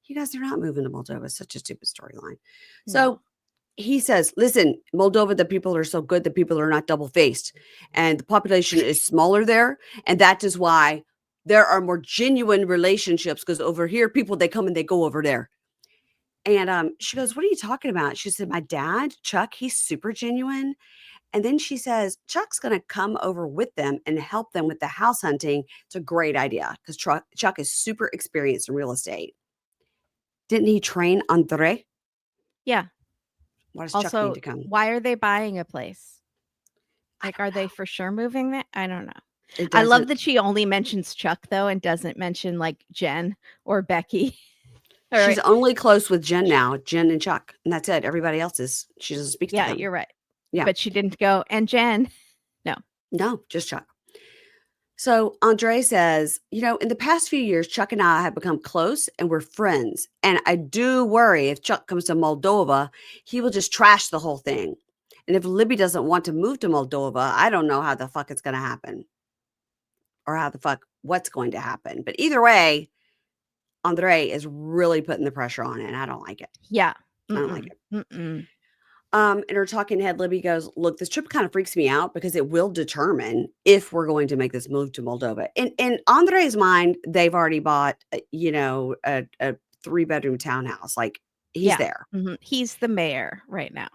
You guys are not moving to Moldova. It's such a stupid storyline. So No. he says, "Listen, Moldova, the people are so good. The people are not double faced. And the population is smaller there. And that is why there are more genuine relationships because over here, people, they come and they go over there." And she goes, "What are you talking about?" She said, "My dad, Chuck, he's super genuine." And then she says, "Chuck's going to come over with them and help them with the house hunting." It's a great idea because Chuck is super experienced in real estate. Didn't he train Andre? Yeah. Why does Chuck need Also, to come? why are they buying a place? Like, are they for sure moving there? I don't know. It I love doesn't. that she only mentions Chuck though and doesn't mention like Jen or Becky. Or She's only close with Jen now, Jen and Chuck, and that's it. Everybody else she doesn't speak to yeah, them. you're right. Yeah. But she didn't go, and Jen. No, just Chuck. So Andre says, in the past few years, Chuck and I have become close and we're friends. And I do worry if Chuck comes to Moldova, he will just trash the whole thing. And if Libby doesn't want to move to Moldova, I don't know how the fuck it's going to happen or what's going to happen. But either way, Andre is really putting the pressure on it, and I don't like it. Yeah. I don't like it. Mm-mm. In her talking head, Libby goes, "Look, this trip kind of freaks me out because it will determine if we're going to make this move to Moldova." In Andre's mind, they've already bought, a 3-bedroom townhouse. Like he's there. Mm-hmm. He's the mayor right now.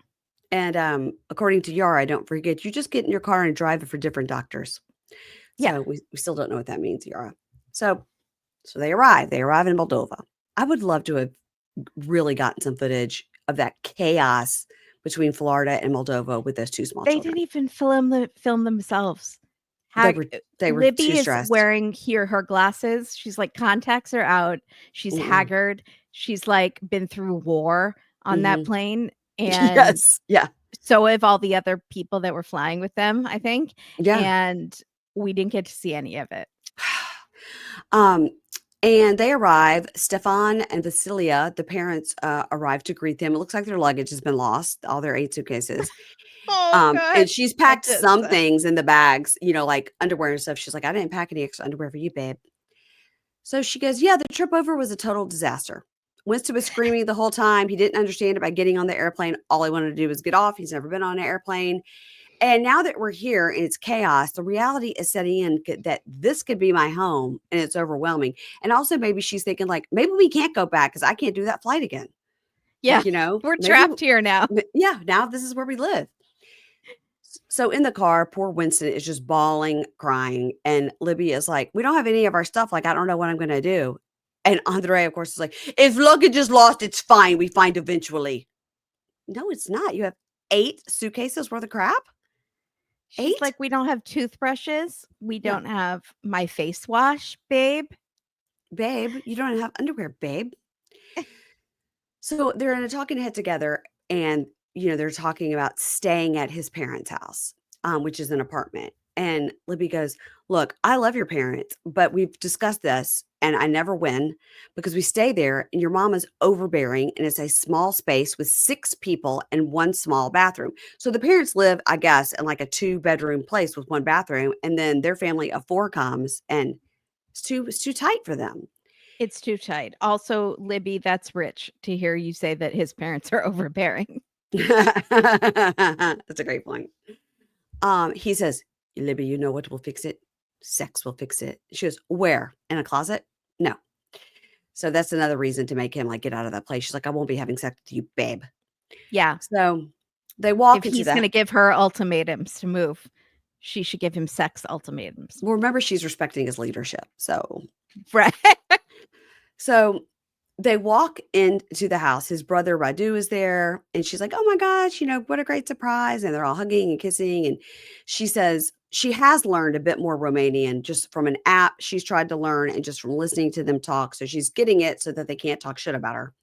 And according to Yara, don't forget, you just get in your car and drive it for different doctors. Yeah. So we still don't know what that means, Yara. So they arrive. They arrive in Moldova. I would love to have really gotten some footage of that chaos between Florida and Moldova with those 2 small They children. didn't even film themselves. They were Libby too is stressed. wearing her glasses. She's like contacts are out. She's haggard. She's like been through war on that plane. And Yes. Yeah. So have all the other people that were flying with them, I think. Yeah. And we didn't get to see any of it. Um, and they arrive. Stefan and Vasilia, the parents, arrive to greet them. It looks like their luggage has been lost, all their 8 suitcases. Oh, God. And she's That packed does some suck. things in the bags, like underwear and stuff. She's like, I didn't pack any extra underwear for you, babe. So she goes, yeah, the trip over was a total disaster. Winston was screaming the whole time. He didn't understand about getting on the airplane. All he wanted to do was get off. He's never been on an airplane. And now that we're here and it's chaos, the reality is setting in that this could be my home and it's overwhelming. And also, maybe she's thinking, like, maybe we can't go back because I can't do that flight again. Yeah. We're Maybe, trapped here now. yeah, now this is where we live. So in the car, poor Winston is just bawling, crying. And Libby is like, we don't have any of our stuff. Like, I don't know what I'm going to do. And Andrei, of course, is like, if luggage is lost, it's fine. We find eventually. No, it's not. You have 8 suitcases worth of crap. She's 8? like, we don't have toothbrushes. We Yeah. don't have my face wash, babe. Babe, you don't have underwear, babe. So they're in a talking head together, and they're talking about staying at his parents' house, which is an apartment. And Libby goes, look, I love your parents, but we've discussed this and I never win because we stay there and your mom is overbearing and it's a small space with 6 people and 1 small bathroom. So the parents live, I guess, in like a 2-bedroom place with 1 bathroom, and then their family of 4 comes, and it's too tight for them. It's too tight. Also, Libby, that's rich to hear you say that his parents are overbearing. That's a great point. He says, Libby, you know what will fix it? Sex will fix it. She goes, where? In a closet? No. So that's another reason to make him like get out of that place. She's like, I won't be having sex with you, babe. Yeah. So they If walk into he's going to that. give her ultimatums to move, she should give him sex ultimatums. Well, remember, she's respecting his leadership. So Right. So they walk into the house. His brother Radu is there, and she's like, "Oh my gosh, what a great surprise!" And they're all hugging and kissing. And she says she has learned a bit more Romanian just from an app she's tried to learn and just from listening to them talk. So she's getting it so that they can't talk shit about her.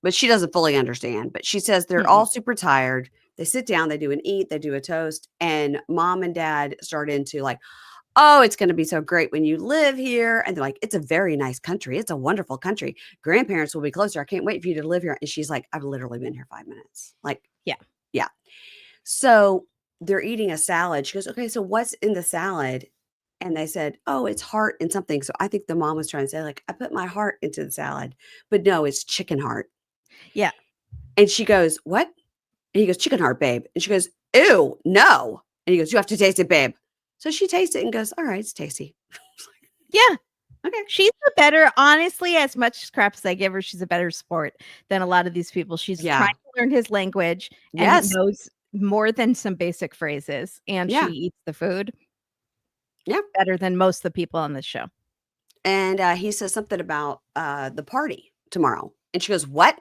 But she doesn't fully understand. But she says they're all super tired. They sit down, they do an eat, they do a toast, and mom and dad start into like, oh, it's going to be so great when you live here. And they're like, it's a very nice country. It's a wonderful country. Grandparents will be closer. I can't wait for you to live here. And she's like, I've literally been here 5 minutes. Like, Yeah. yeah. So they're eating a salad. She goes, okay, so what's in the salad? And they said, oh, it's heart and something. So I think the mom was trying to say, like, I put my heart into the salad. But no, it's chicken heart. Yeah. And she goes, what? And he goes, chicken heart, babe. And she goes, ew, no. And he goes, you have to taste it, babe. So she tastes it and goes, all right, it's tasty. Yeah. Okay. She's a better, honestly, as much crap as I give her, she's a better sport than a lot of these people. She's Yeah. trying to learn his language and Yes. knows more than some basic phrases. And Yeah. she eats the food Yeah. better than most of the people on this show. And he says something about the party tomorrow. And she goes, what?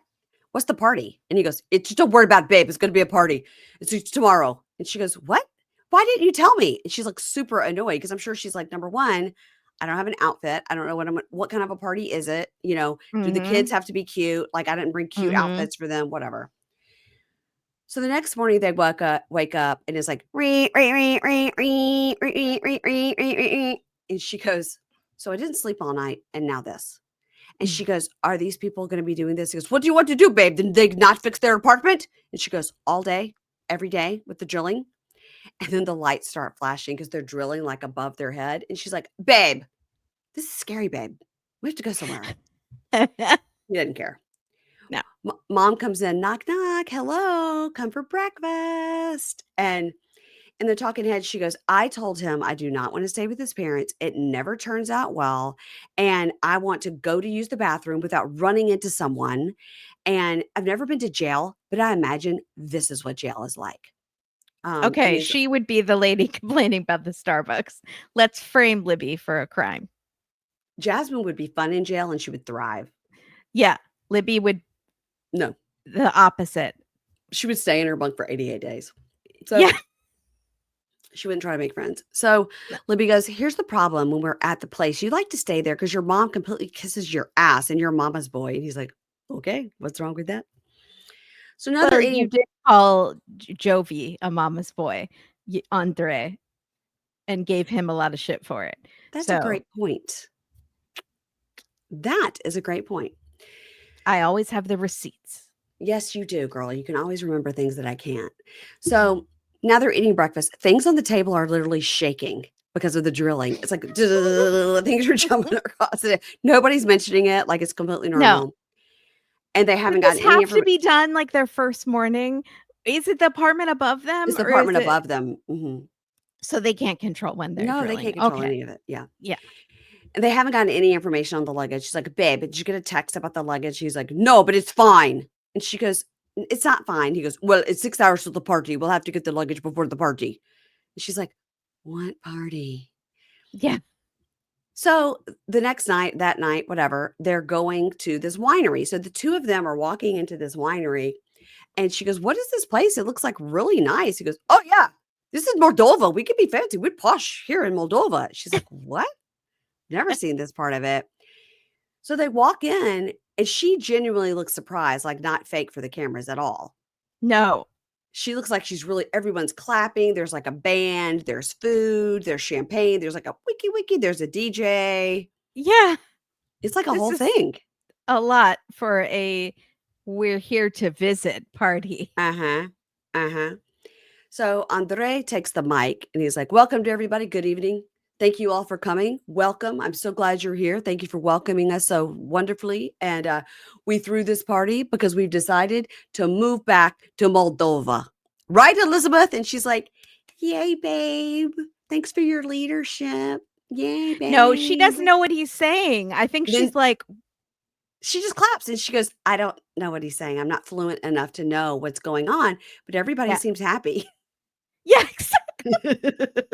What's the party? And he goes, it's just a word about babe. It's going to be a party. It's tomorrow. And she goes, what? Why didn't you tell me? And she's like super annoyed because I'm sure she's like, number one, I don't have an outfit. I don't know what kind of a party is it? Do the kids have to be cute? Like, I didn't bring cute outfits for them, whatever. So the next morning they wake up and it's like, and she goes, so I didn't sleep all night and now this. And she goes, are these people going to be doing this? He goes, what do you want to do, babe? Did they not fix their apartment? And she goes, all day, every day with the drilling. And then the lights start flashing because they're drilling like above their head. And she's like, babe, this is scary, babe. We have to go somewhere. He didn't care. No. Mom comes in, knock, knock. Hello, come for breakfast. And in the talking head, she goes, I told him I do not want to stay with his parents. It never turns out well. And I want to go to use the bathroom without running into someone. And I've never been to jail, but I imagine this is what jail is like. Okay, she would be the lady complaining about the Starbucks. Let's frame Libby for a crime. Jasmine would be fun in jail and she would thrive. Yeah, Libby would. No. The opposite. She would stay in her bunk for 88 days. So yeah. She wouldn't try to make friends. So Libby goes, here's the problem when we're at the place. You like to stay there because your mom completely kisses your ass and you're mama's boy. And he's like, okay, what's wrong with that? So now they're you eating. did call Jovi a mama's boy, Andrei, and gave him a lot of shit for it. That's a So great point. That is a great point. I always have the receipts. Yes, you do, girl. You can always remember things that I can't. So now they're eating breakfast. Things on the table are literally shaking because of the drilling. It's like things are jumping across it. Nobody's mentioning it like it's completely No. normal. And they Would haven't this gotten any have to information. be done like their first morning? Is it the apartment above them, It's the or is apartment it above them. Mhm. so they can't control when they're No, they drilling? can't control Okay. any of it. Yeah. Yeah. And they haven't gotten any information on the luggage. She's like, babe, did you get a text about the luggage? He's like, no, but it's fine. And she goes, it's not fine. He goes, well, it's 6 hours to the party. We'll have to get the luggage before the party. And she's like, what party? Yeah. So the next night, that night, whatever, they're going to this winery. So the two of them are walking into this winery. And she goes, what is this place? It looks like really nice. He goes, oh, yeah, this is Moldova. We could be fancy. We're posh here in Moldova. She's like, what? Never seen this part of it. So they walk in and she genuinely looks surprised, like not fake for the cameras at all. No. She looks like she's really, everyone's clapping. There's like a band, there's food, there's champagne, there's like a wiki, there's a DJ. Yeah. It's like a This whole is thing. a lot for a we're here to visit party. Uh-huh. Uh-huh. So Andrei takes the mic and he's like, welcome to everybody. Good evening. Thank you all for coming. Welcome. I'm so glad you're here. Thank you for welcoming us so wonderfully. And we threw this party because we've decided to move back to Moldova. Right, Elizabeth? And she's like, yay, babe. Thanks for your leadership. Yay, babe. No, she doesn't know what he's saying. I think Then she's like, she just claps and she goes, I don't know what he's saying. I'm not fluent enough to know what's going on, but everybody yeah. seems happy. Yeah, exactly.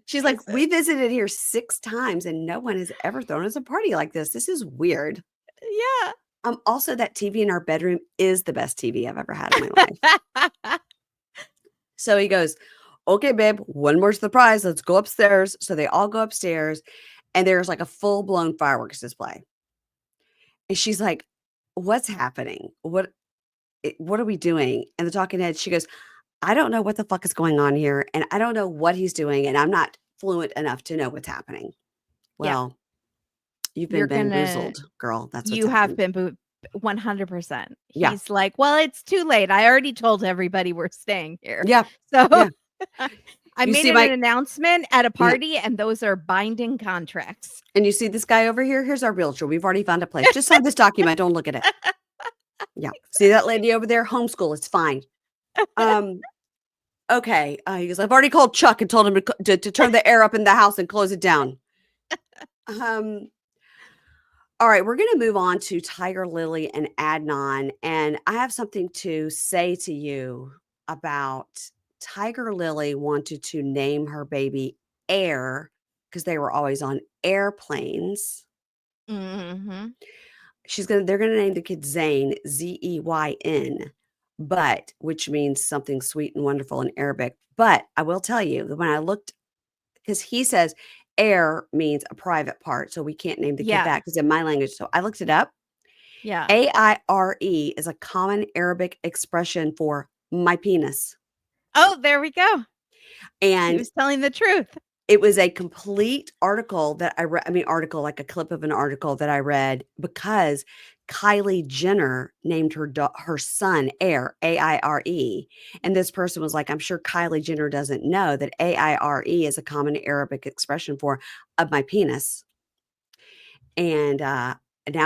She's like, we visited here 6 times and no one has ever thrown us a party like this. This is weird. Yeah. Also, that TV in our bedroom is the best TV I've ever had in my life. So he goes, okay, babe, one more surprise. Let's go upstairs. So they all go upstairs and there's like a full blown fireworks display. And she's like, what's happening? What are we doing? And the talking head, she goes, I don't know what the fuck is going on here. And I don't know what he's doing. And I'm not fluent enough to know what's happening. Well, you've been bamboozled, girl. That's what's you have happened. been 100%. Yeah. He's like, well, it's too late. I already told everybody we're staying here. Yeah. So Yeah. I You made see an my- announcement at a party, and those are binding contracts. And you see this guy over here? Here's our realtor. We've already found a place. Just sign this document. Don't look at it. Yeah. See that lady over there? Homeschool. It's fine. Okay. He goes, I've already called Chuck and told him to turn the air up in the house and close it down. All right. We're going to move on to Tigerlily and Adnan. And I have something to say to you about Tigerlily wanted to name her baby Air because they were always on airplanes. Mm-hmm. They're gonna name the kid Zayn, Zeyn, but which means something sweet and wonderful in Arabic. But I will tell you that when I looked, because he says air means a private part, so we can't name the kid that because in my language. So I looked it up. Yeah. AIRE is a common Arabic expression for my penis. Oh, there we go. And he was telling the truth. It was a complete article that I read. I mean, like a clip of an article that I read because Kylie Jenner named her son Air, AIRE. And this person was like, I'm sure Kylie Jenner doesn't know that AIRE is a common Arabic expression for of my penis. And now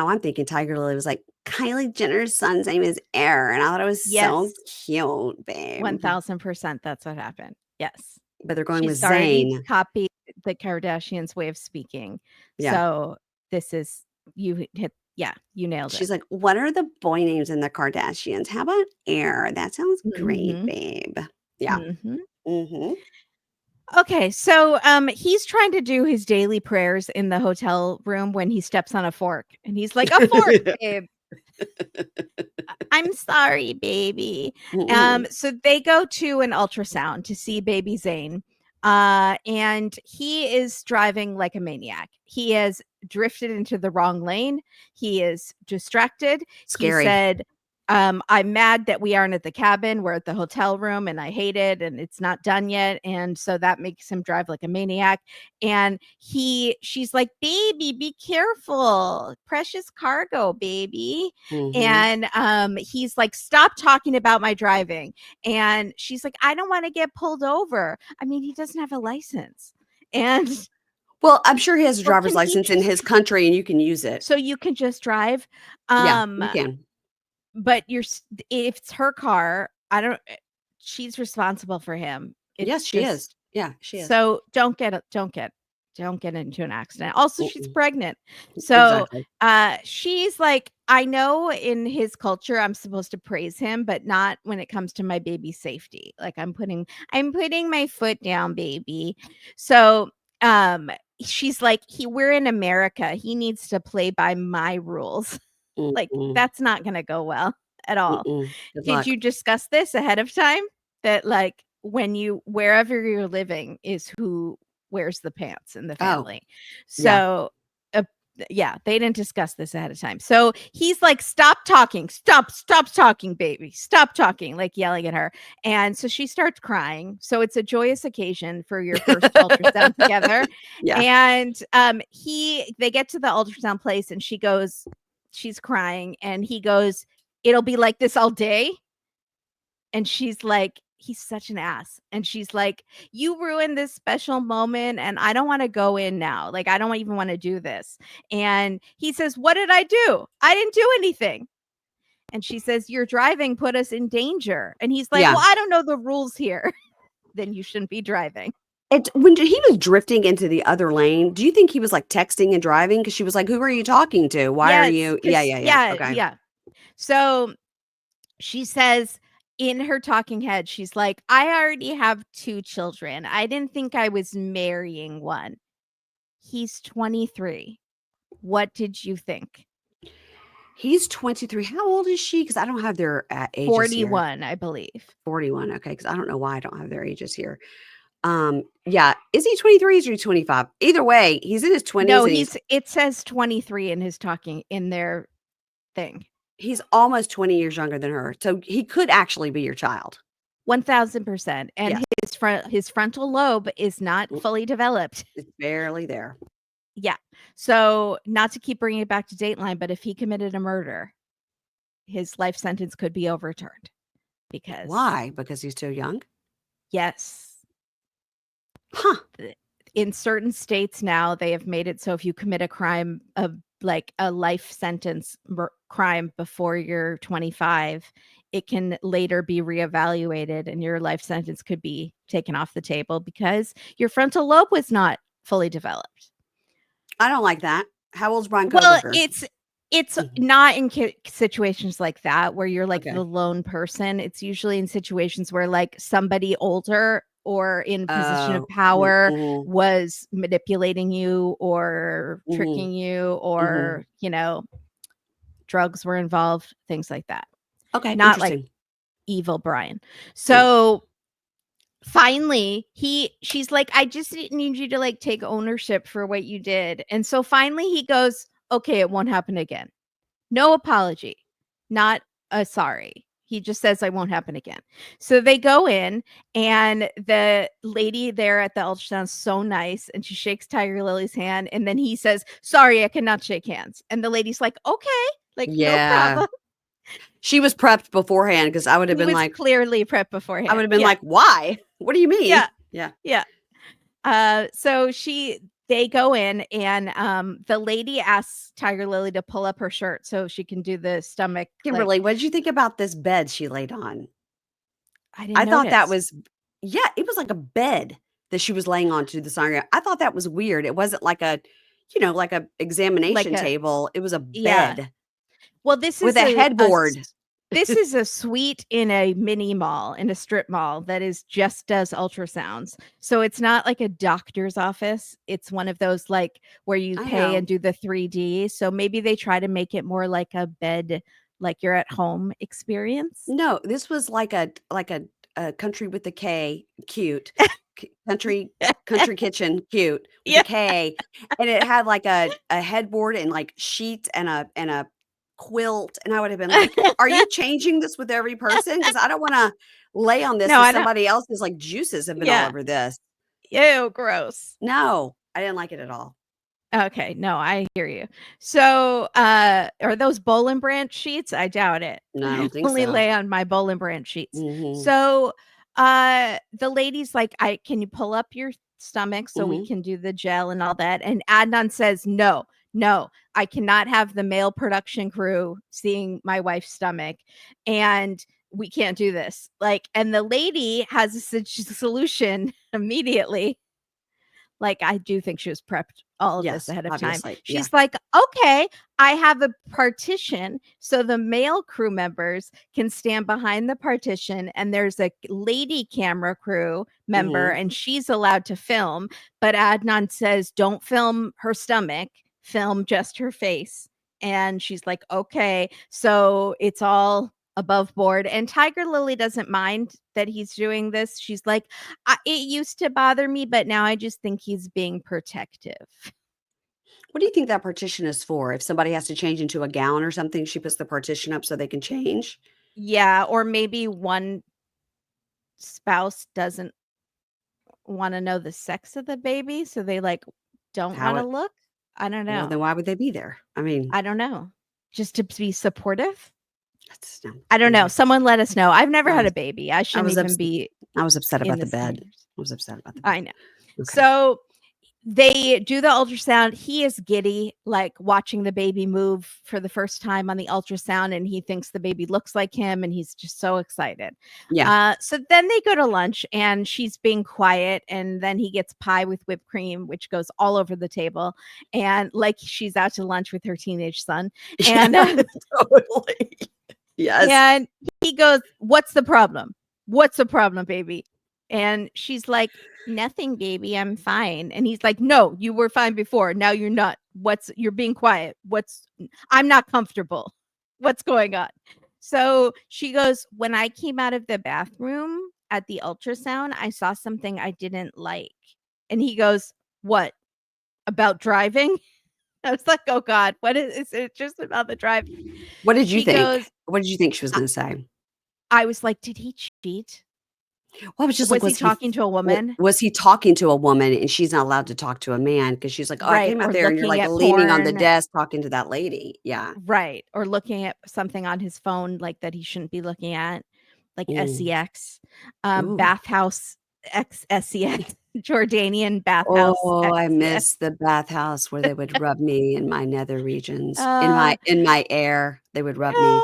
I'm thinking Tigerlily was like, Kylie Jenner's son's name is Air. And I thought it was so cute, babe. 1000%. That's what happened. Yes. But they're going with Zayn. Zayn. Copied the Kardashians' way of speaking. Yeah. So this is, you hit, you nailed it. She's like, what are the boy names in the Kardashians? How about Air? That sounds great, babe. Yeah. Okay, so he's trying to do his daily prayers in the hotel room when he steps on a fork. And he's like, a fork, babe. I'm sorry, baby. So they go to an ultrasound to see baby Zayn. And he is driving like a maniac. He has drifted into the wrong lane. He is distracted. Scary. He said I'm mad that we aren't at the cabin. We're at the hotel room and I hate it and it's not done yet. And so that makes him drive like a maniac. And she's like, baby, be careful. Precious cargo, baby. Mhm. And he's like, stop talking about my driving. And she's like, I don't want to get pulled over. I mean, he doesn't have a license. And Well, I'm sure he has a so driver's can he license in his just country and you can use it. so you can just drive? Yeah, Um you can. but if it's her car, I don't she's responsible for him. Yes, It's she is. just Yeah, she is. so don't get into an accident. Also, she's Mm-mm. pregnant. So, Exactly. she's like, I know in his culture I'm supposed to praise him, but not when it comes to my baby's safety. Like I'm putting my foot down, baby. So, um she's like, we're in America. He needs to play by my rules. Like, Mm-mm. that's not gonna go well at all. Mm-mm. Good Did luck. you discuss this ahead of time? That, like, wherever you're living is who wears the pants in the Oh, family. yeah. So, uh, yeah, they didn't discuss this ahead of time. So, he's like, "Stop talking. Stop talking, baby. Stop talking," like, yelling at her. And so she starts crying. So, it's a joyous occasion for your first ultrasound together. Yeah. And, they get to the ultrasound place and she's crying and he goes, "It'll be like this all day?" And she's like, "He's such an ass." And she's like, "You ruined this special moment and I don't want to go in now. Like I don't even want to do this." And he says, "What did I do? I didn't do anything." And she says, "Your driving put us in danger." And he's like, Yeah. "Well, I don't know the rules here." Then you shouldn't be driving. When he was drifting into the other lane, do you think he was, like, texting and driving? Because she was like, "Who are you talking to? Why are Yes, you" Yeah, cuz yeah, yeah. yeah, Okay. yeah. So she says in her talking head, she's like, "I already have 2 children. I didn't think I was marrying one. He's 23. What did you think?" He's 23. How old is she? Because I don't have their, ages here. 41, I believe. 41, okay. Because I don't know why I don't have their ages here. Yeah. Is he 23 or is he 25? Either way, he's in his 20s No, and it says 23 in his talking in their thing. he's almost 20 years younger than her. So he could actually be your child. 1000%. And Yes. his frontal lobe is not Mm, fully developed. it's barely there. Yeah. So, not to keep bringing it back to Dateline, but if he committed a murder, his life sentence could be overturned because Why? Because he's too young? yes, Huh. in certain states now they have made it so if you commit a crime of like a life sentence crime before you're 25, it can later be reevaluated and your life sentence could be taken off the table because your frontal lobe was not fully developed. I don't like that. How old's Brian Well, Koberger? it's Mhm. not in situations like that where you're like Okay. the lone person. It's usually in situations where like somebody older or in position of Oh. Mhm, power mhm, was manipulating you or mhm, tricking you mhm. or, drugs were involved, things like that. Okay, Not like interesting. evil Brian. Yeah. So finally she's like, I just need you to like take ownership for what you did. And so finally he goes, okay, it won't happen again. No apology, not a sorry. He just says, I won't happen again. So they go in, and the lady there at the ultrasound's so nice, and she shakes Tigerlily's hand, and then he says, sorry, I cannot shake hands. And the lady's like, okay, like, no Yeah. problem. She was prepped beforehand because He was clearly prepped I would beforehand. have been Yeah, like, "Why? What do you mean?" yeah, Yeah. yeah. So they go in and the lady asks Tiger Lily to pull up her shirt so she can do the stomach like Kimberly, what did you think about this bed she laid on? I didn't I thought that notice. was yeah, it was like a bed that she was laying on to do the sonogram. I thought that was weird. It wasn't like a, like a Like examination a table. It was a yeah. bed Well, with a headboard. this is a suite in a mini mall, in a strip mall that is just does ultrasounds. So it's not like a doctor's office. It's one of those like where you I pay know. and do the 3D. So maybe they try to make it more like a bed, like you're at home experience. No, this was like a country with a K, cute, country kitchen, cute with a Yeah. K, and it had like a headboard and like sheets and a quilt, and I would have been like, "Are you changing this with every person? Because I don't wanna lay on this No, and I don't. somebody else's, like, juices have been all Yeah. over this." Ew, gross. No, I didn't like it at all. Okay, no, I hear you. So, are those Boll and Branch sheets? I doubt it. No, I I don't think only so. lay on my Boll and Branch sheets. Mhm, So, the lady's like, Can you pull up your stomach so we mhm. can do the gel and all that?" And Adnan says, "No, no, I cannot have the male production crew seeing my wife's stomach, and we can't do this." Like, and the lady has a solution immediately. Like, I do think she was prepped all of this Yes, ahead of time. obviously, yeah. She's like, "Okay, I have a partition so the male crew members can stand behind the partition, and there's a lady camera crew member, Mhm. and she's allowed to film." But Adnan says, "Don't film her stomach, film just her face." And she's like, "Okay." So it's all above board. And Tigerlily doesn't mind that he's doing this. She's like, "It used to bother me, but now I just think he's being protective." What do you think that partition is for? If somebody has to change into a gown or something, she puts the partition up so they can change? Yeah, or maybe one spouse doesn't wanna know the sex of the baby, so they, like, don't How wanna it look? I don't Well, know. then why would they be there? I mean, I don't know. Just to be supportive? that's no, I don't know. anyway. Someone let us know. I've never I had a was baby. I I shouldn't was even upset be I was upset in about the this bed. conversation. I was upset about the bed. I know. Okay. So they do the ultrasound. He is giddy, like watching the baby move for the first time on the ultrasound, and he thinks the baby looks like him, and he's just so excited. Yeah. So then they go to lunch, and she's being quiet, and then he gets pie with whipped cream, which goes all over the table, and like she's out to lunch with her teenage son, and Yeah, totally. Yes. and he goes, "What's the problem? What's the problem, baby?" And she's like, "Nothing, baby. I'm fine." And he's like, "No, you were fine before. Now you're not. You're being quiet. I'm not comfortable. What's going on?" So she goes, "When I came out of the bathroom at the ultrasound, I saw something I didn't like." And he goes, "What? About driving?" I was like, "Oh God, what is it just about the drive?" What did you She think? goes, What did you think she was gonna say? I was like, "Did he cheat? Well, I was just like, Was he talking to a woman?" was he talking to a woman and she's not allowed to talk to a man because she's like, "Oh, I Right, came out or there and you're, looking like, at leaning on the porn. desk talking to that lady." Yeah. Right, or looking at something on his phone, like, that he shouldn't be looking at, like Mm. SEX, Ooh. bathhouse X SEX, Jordanian bathhouse Oh, I SEX. miss the bathhouse where they would rub me in my nether regions. Uh, In my air, they would rub me.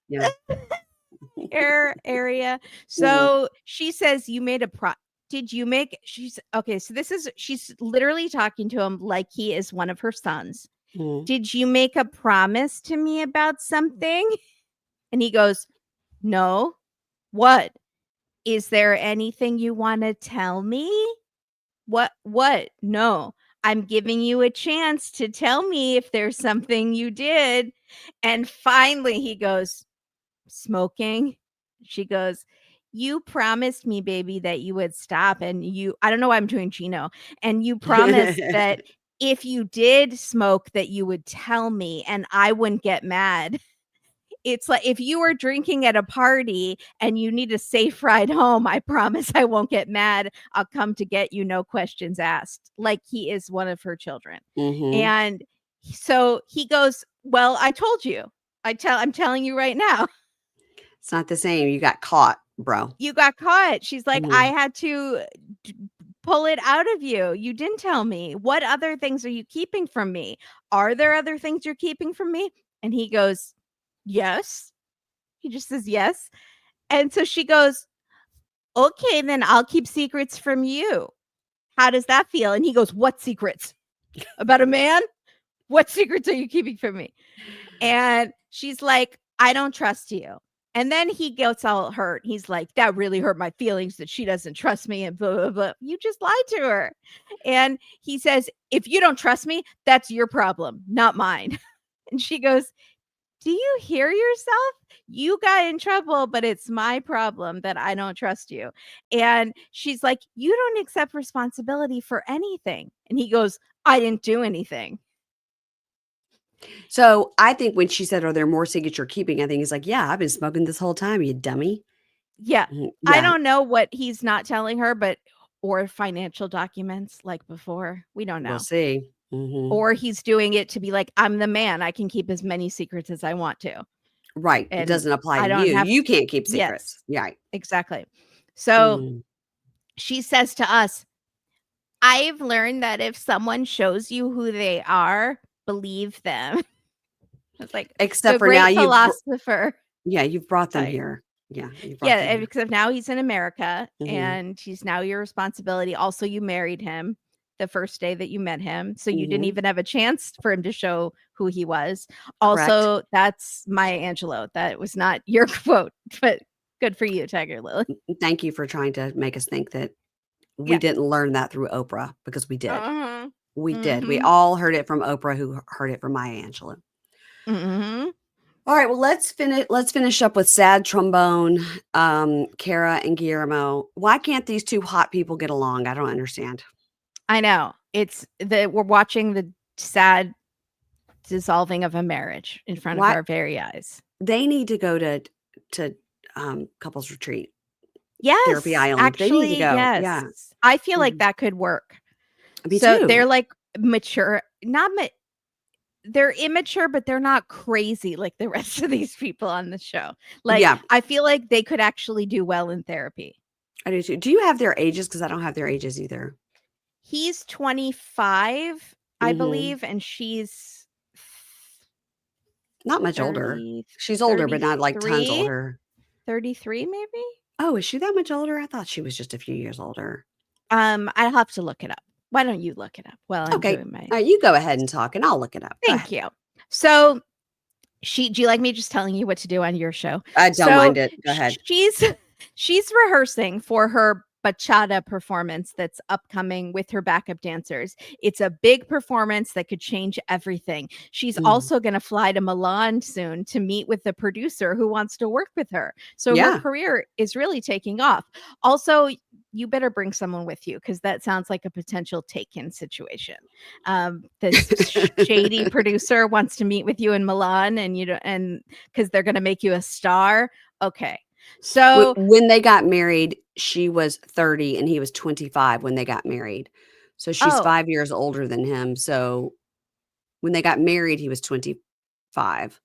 yeah. Yeah. Area. Mhm, So she says, "You made a did you make?" She's okay. So she's literally talking to him like he is one of her sons. mhm. "Did you make a promise to me about something?" And he goes, "No." "What? Is there anything you want to tell me?" What? "No. I'm giving you a chance to tell me if there's something you did." And finally he goes, "Smoking?" She goes, "You promised me, baby, that you would stop, and I don't know why I'm doing Gino, and you promised that if you did smoke that you would tell me and I wouldn't get mad." It's like, if you were drinking at a party and you need a safe ride home, I promise I won't get mad. I'll come to get you, no questions asked. Like he is one of her children. Mhm. And so he goes, "Well, I told you. I'm telling you right now." It's not the same, you got caught, bro. "You got caught." She's like, "I Mhm. had to d pull it out of you. You didn't tell me. What other things are you keeping from me? Are there other things you're keeping from me?" And he goes, "Yes." He just says, "Yes." And so she goes, "Okay, then I'll keep secrets from you. How does that feel?" And he goes, "What secrets? About a man? What secrets are you keeping from me?" And she's like, "I don't trust you." And then he gets all hurt. He's like, "That really hurt my feelings that she doesn't trust me," and blah, blah, blah. You just lied to her. And he says, "If you don't trust me, that's your problem, not mine." And she goes, "Do you hear yourself? You got in trouble, but it's my problem that I don't trust you." And she's like, "You don't accept responsibility for anything." And he goes, "I didn't do anything." So I think when she said, "Are there more secrets you're keeping?" I think he's like, "Yeah, I've been smoking this whole time, you dummy." Yeah. I Yeah, don't know what he's not telling her, but or financial documents like before. We don't we'll know. see. Mhm. Or he's doing it to be like, "I'm the man. I can keep as many secrets as I want to." Right, it And doesn't apply to I don't you. have You can't keep Yes, secrets. Yeah, right. exactly. So Mhm. she says to us, "I've learned that if someone shows you who they are, believe them." It's like Except the for now great philosopher. you've brought them Sorry. here. Yeah, you brought Yeah, them here. except now he's in America, Mhm, and he's now your responsibility. Also, you married him the first day that you met him, so you didn't mhm. even have a chance for him to show who he was. Correct. Also, that's Maya Angelou. That was not your quote, but good for you, Tiger Lily. Thank you for trying to make us think that we Yeah. didn't learn that through Oprah because we did. Uh-huh. We did. We Mhm. all heard it from Oprah who heard it from Maya Angelou. Mhm. All right, well, let's finish up with sad trombone, Cara and Guillermo. Why can't these 2 hot people get along? I don't understand. I know. It's the we're watching the sad dissolving of a marriage in front of Why our very eyes. they need to go to couples retreat, therapy Yes, island. They need to actually, go. yes. Yeah. I feel like Mhm. that could work. Me So they're too. like mature, not ma they're immature, but they're not crazy like the rest of these people on the show. Like, Yeah, I feel like they could actually do well in therapy. I do too. Do you have their ages? Because I don't have their ages either. He's 25, I Mhm. believe, and she's Not much older. 30 She's older, but not, like, tons 33, older. 33 maybe? Oh, is she that much older? I thought she was just a few years older. I'll have to look it up. Why don't you look it up while I'm Okay. doing my Alright, you go ahead and talk, and I'll look it up. Go Thank ahead. you. So do you like me just telling you what to do on your show? I don't So mind it. Go ahead. she's she's rehearsing for her bachata performance that's upcoming with her backup dancers. It's a big performance that could change everything. She's Mm. also going to fly to Milan soon to meet with the producer who wants to work with her. So her Yeah. career is really taking off. Also, you better bring someone with you because that sounds like a potential take-in situation. This shady producer wants to meet with you in Milan, and you know, and because they're going to make you a star. Okay, When so when they got married, she was 30 and he was 25 when they got married. So she's oh, 5 years older than him, so when they got married, he was 25.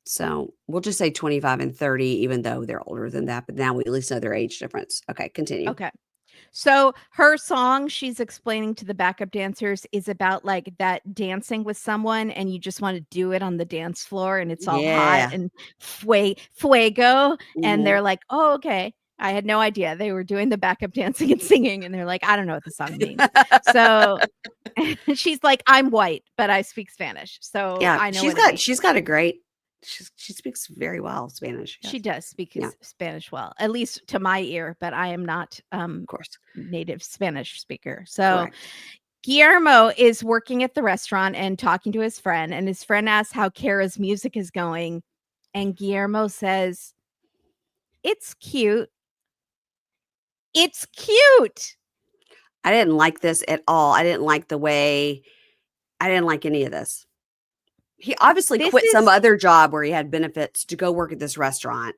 So, we'll just say 25 and 30 even though they're older than that, but now we at least know their age difference. Okay, continue. okay. So her song she's explaining to the backup dancers is about like that dancing with someone and you just want to do it on the dance floor and it's all hot Yeah. and fuego and Mhm. they're like, "Oh, okay." I had no idea they were doing the backup dancing and singing and they're like, "I don't know what the song means." So she's like, "I'm white, but I speak Spanish, so Yeah, I know she's what it got means." she's got a great she speaks very well Spanish, She yes. does speak Yeah, Spanish well, at least to my ear, but I am not of course. native Spanish speaker. So Correct. Guillermo is working at the restaurant and talking to his friend, and his friend asks how Kara's music is going, and Guillermo says, "It's cute. It's cute." I didn't like this at all. I didn't like any of this. He obviously This quit some is other job where he had benefits to go work at this restaurant.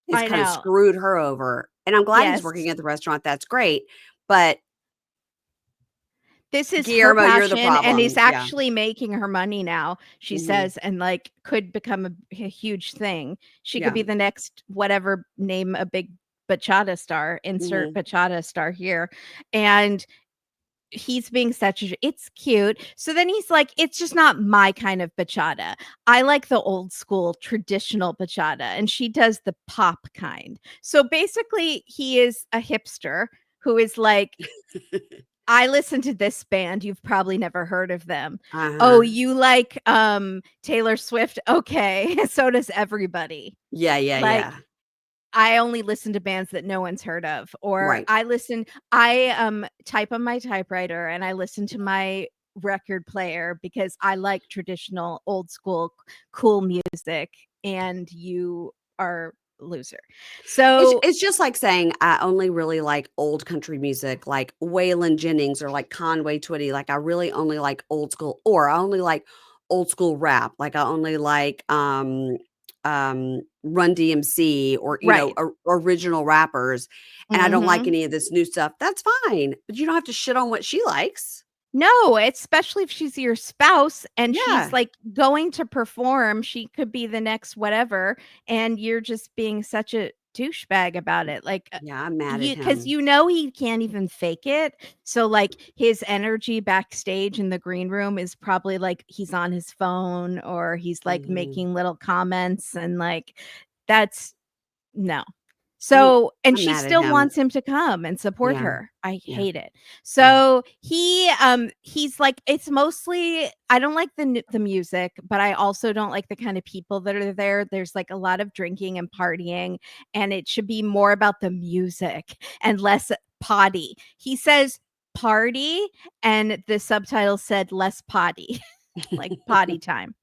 He's I kinda know. screwed her over, and I'm glad he's Yes. working at the restaurant, that's great, but This is her Guillermo, you're the passion and is problem. Yeah. actually making her money now, she Mhm. says, and, like, could become a huge thing. She could Yeah. be the next whatever name a big bachata star, insert Mhm. bachata star here, and he's being such a it's cute. So then he's like, "It's just not my kind of bachata. I like the old school traditional bachata, and she does the pop kind." So basically, he is a hipster who is like, I listen to this band, you've probably never heard of them. Oh, Uh-huh. you like, Taylor Swift? Okay, so does everybody. Yeah, yeah, Like, yeah. I only listen to bands that no one's heard of, or Right. I type on my typewriter and I listen to my record player because I like traditional, old school, cool music, and you are a loser. So It's just like saying, I only really like old country music, like Waylon Jennings or like Conway Twitty, like, I really only like old school, or I only like old school rap. Like I only like Run DMC or Right. original rappers, and I don't like Mhm. any of this new stuff. That's fine, but you don't have to shit on what she likes. No, especially if she's your spouse and she's, Yeah. like, going to perform, she could be the next whatever, and you're just being such a douchebag about it, like, Yeah, I'm mad at you because him. you know he can't even fake it, so, like, his energy backstage in the green room is probably, like, he's on his phone or he's, like, Mhm. making little comments and, like, that's no. I'm So and I'm she mad at still him. wants him to come and support Yeah, her. I yeah, hate it. yeah. So he's like it's mostly I don't like the music, but I also don't like the kind of people that are there. There's like a lot of drinking and partying, and it should be more about the music and less potty. He says party, and the subtitle said less potty, like potty time.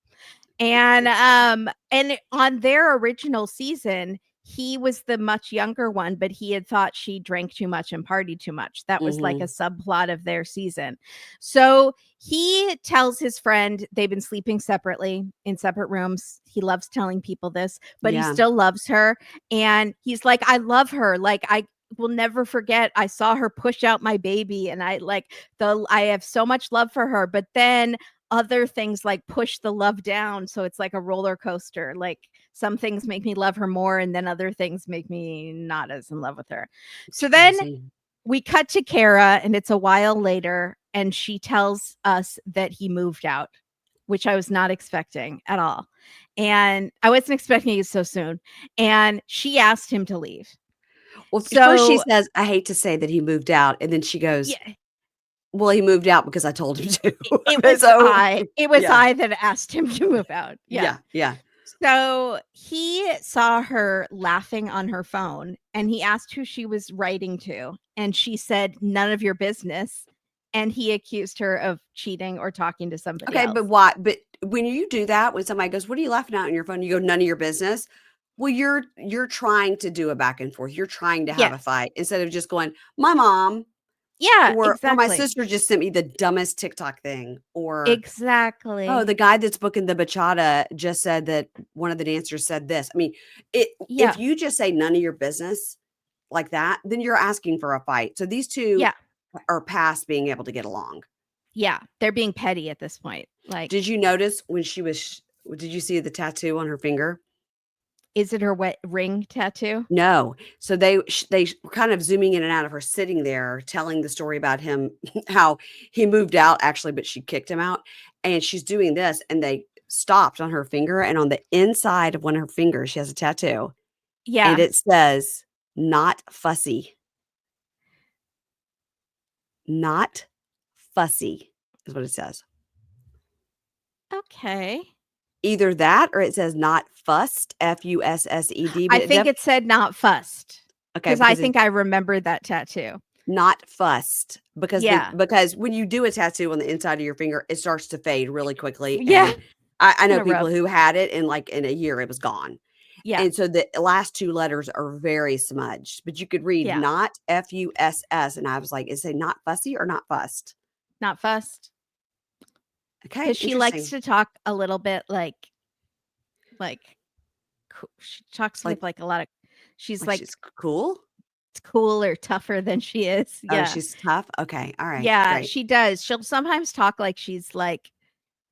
And on their original season, he was the much younger one, but he had thought she drank too much and partied too much. That was like a Mhm. subplot of their season. So he tells his friend they've been sleeping separately in separate rooms. He loves telling people this, but he Yeah. still loves her. And he's like, I love her. Like, I will never forget. I saw her push out my baby, and I have so much love for her. But then other things like push the love down, so it's like a roller coaster. Like some things make me love her more and then other things make me not as in love with her. It's So then crazy. we cut to Cara and it's a while later and she tells us that he moved out, which I was not expecting at all. And I wasn't expecting it so soon. And she asked him to leave. Well, first she So says, "I hate to say that he moved out," and then she goes, yeah, "Well, he moved out because I told him it to." was So, I. It was yeah, I that asked him to move out. Yeah. yeah, yeah. So he saw her laughing on her phone and he asked who she was writing to. And she said, none of your business. And he accused her of cheating or talking to somebody Okay, else. but why? But when you do that, when somebody goes, "What are you laughing at on your phone?" You go, "None of your business." Well, you're trying to do a back and forth. You're trying to have a Yes. fight instead of just going, "My mom," Yeah, or "My exactly. sister just sent me the dumbest TikTok thing," or "Oh, Exactly. the guy that's booking the bachata just said that one of the dancers said this." I mean, if Yeah. you just say none of your business like that, then you're asking for a fight. So these 2 Yeah. are past being able to get along. Yeah. They're being petty at this point. Like, Did you notice when she was did you see the tattoo on her finger? is it her wet ring tattoo? No. So they were kind of zooming in and out of her sitting there telling the story about him, how he moved out actually, but she kicked him out, and she's doing this, and they stopped on her finger, and on the inside of one of her fingers, she has a tattoo, and Yeah. it says, "Not fussy." Not fussy is what it says. Okay. Either that or it says not fussed, Fussed, but I it think it said not fussed okay, because I because it think I remember that tattoo. not fussed Yeah. because when you do a tattoo on the inside of your finger, it starts to fade really quickly, Yeah. and I know Kinda people rough. who had it and, like, in a year, it was gone, Yeah. and so the last 2 letters are very smudged, but you could read Yeah. not Fuss, and I was like, "Is it not fussy or not fussed?" Not fussed. Okay, Because she likes interesting. to talk a little bit like, she talks Like with, like, a lot of she's, like she's like, cool? cooler, tougher than she is. Oh, Yeah. she's tough? Okay, alright, Yeah, great. she does. She'll sometimes talk like she's, like,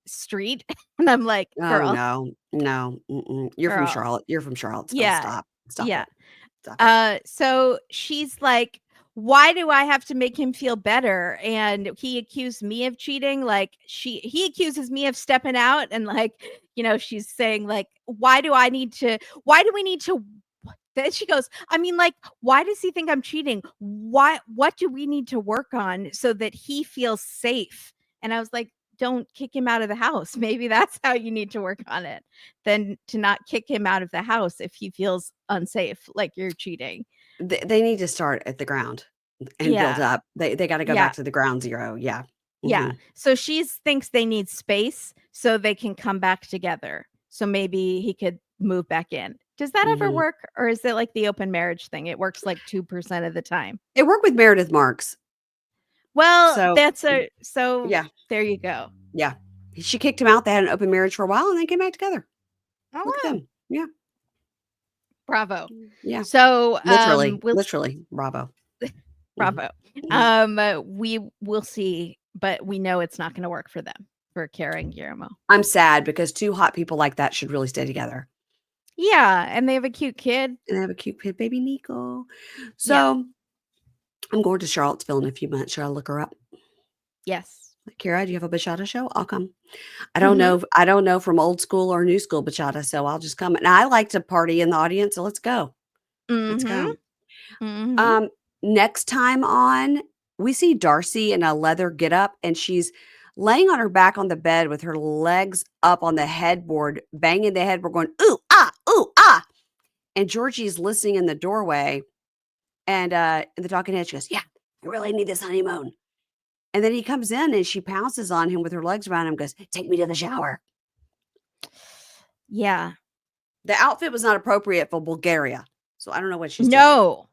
street, and I'm like, Oh, "Girl, no, no, mm-mm. girl." You're from Charlottesville, Yeah. stop, stop Yeah. it, stop it. So she's like, "Why do I have to make him feel better?" And he accused me of cheating. Like he accuses me of stepping out, and like, she's saying like, why do we need to?" Then she goes, I mean, like, why does he think I'm cheating? What do we need to work on so that he feels safe? And I was like, don't kick him out of the house. Maybe that's how you need to work on it than to not kick him out of the house if he feels unsafe, like you're cheating. They need to start at the ground and build Yeah. up. They gotta go Yeah. back to the ground zero, yeah. Yeah. Mhm. So she thinks they need space so they can come back together. So maybe he could move back in. Does that ever Mhm. work? Or is it like the open marriage thing? It works like 2% of the time. It worked with Meredith Marks, Well, so that's a so yeah, there you go. yeah. She kicked him out. They had an open marriage for a while and they came back together. Oh, Look at wow. them. Yeah. Bravo. Yeah. So, Literally. we'll Literally. Bravo. Mhm. bravo. Mhm. We will see, but we know it's not gonna work for them, for Cara and Guillermo. I'm sad because two hot people like that should really stay together. Yeah, and they have a cute kid. And they have a cute kid, baby Nico. Yeah. So I'm going to Charlottesville in a few months. Should I look her up? Yes. Kara, do you have a bachata show? I'll come. I don't Mhm. know. I don't know from old school or new school bachata, so I'll just come. And I like to party in the audience, so let's go. Let's Mhm. go. Mhm. Um, Next time on, we see Darcy in a leather getup, and she's laying on her back on the bed with her legs up on the headboard, banging the headboard, going ooh ah ooh ah. And Georgie's listening in the doorway, and in the talking head, she goes, "Yeah, I really need this honeymoon." And then he comes in, and she pounces on him with her legs around him, and goes, "Take me to the shower." Yeah. The outfit was not appropriate for Bulgaria, so I don't know what she's doing. No.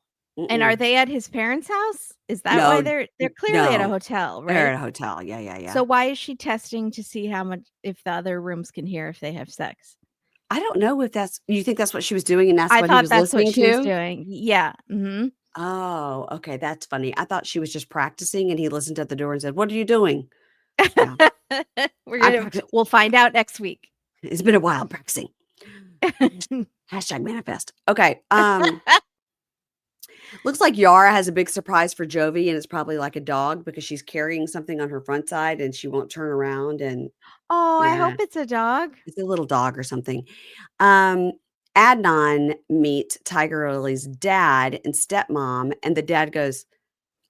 And are Mm-mm. they at his parents' house? Is that why No, they're clearly at a no, hotel, they're right? at a hotel. Yeah, yeah, yeah. So why is she testing to see how much if the other rooms can hear if they have sex? I don't know if that's you think that's what she was doing and that's I what he thought was that's what listening she was to? doing. Yeah. Mhm. Oh, okay, that's funny. I thought she was just practicing and he listened at the door and said, "What are you doing?" Yeah. I'm practicing. We'll find out next week. It's been a while. I'm practicing. Hashtag manifest. Okay. Looks like Yara has a big surprise for Jovi, and it's probably like a dog because she's carrying something on her front side and she won't turn around. And Oh, I yeah, hope it's a dog. it's a little dog or something. Um, Adnan meets Tiger Lily's dad and stepmom, and the dad goes,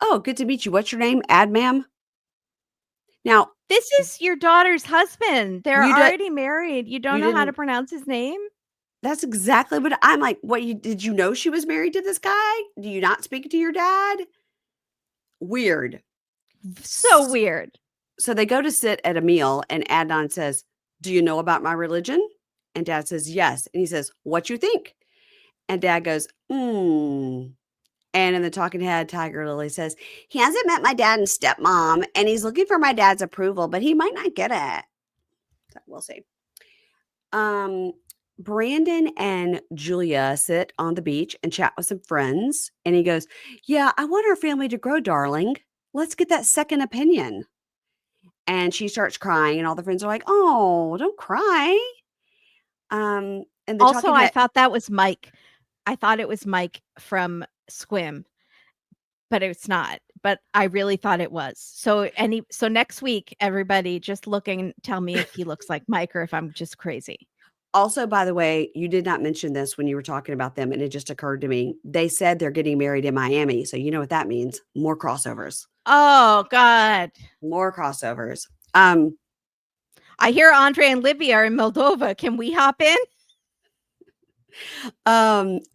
"Oh, good to meet you. What's your name? Admam?" Now, This is your daughter's husband. They're you did already married. You don't you know how to didn't pronounce his name? that's exactly what I'm like, "What, you did you know she was married to this guy? Do you not speak to your dad?" Weird. So weird. So they go to sit at a meal and Adnan says, "Do you know about my religion?" And dad says, "Yes." And he says, "What you think?" And dad goes, "Hmm." And in the talking head, Tiger Lily says, "He hasn't met my dad and stepmom, and he's looking for my dad's approval, but he might not get it." So we'll see. Um, Brandon and Julia sit on the beach and chat with some friends. And he goes, "Yeah, I want our family to grow, darling. Let's get that second opinion." And she starts crying, and all the friends are like, "Oh, don't cry." And the Also, talking I head thought that was Mike. I thought it was Mike from Squim, but it's not. But I really thought it was. So next week, everybody just look and tell me if he looks like Mike or if I'm just crazy. also, by the way, you did not mention this when you were talking about them, and it just occurred to me. They said they're getting married in Miami, so you know what that means. More crossovers. Oh God. More crossovers. Um, I hear Andrei and Libby are in Moldova. Can we hop in?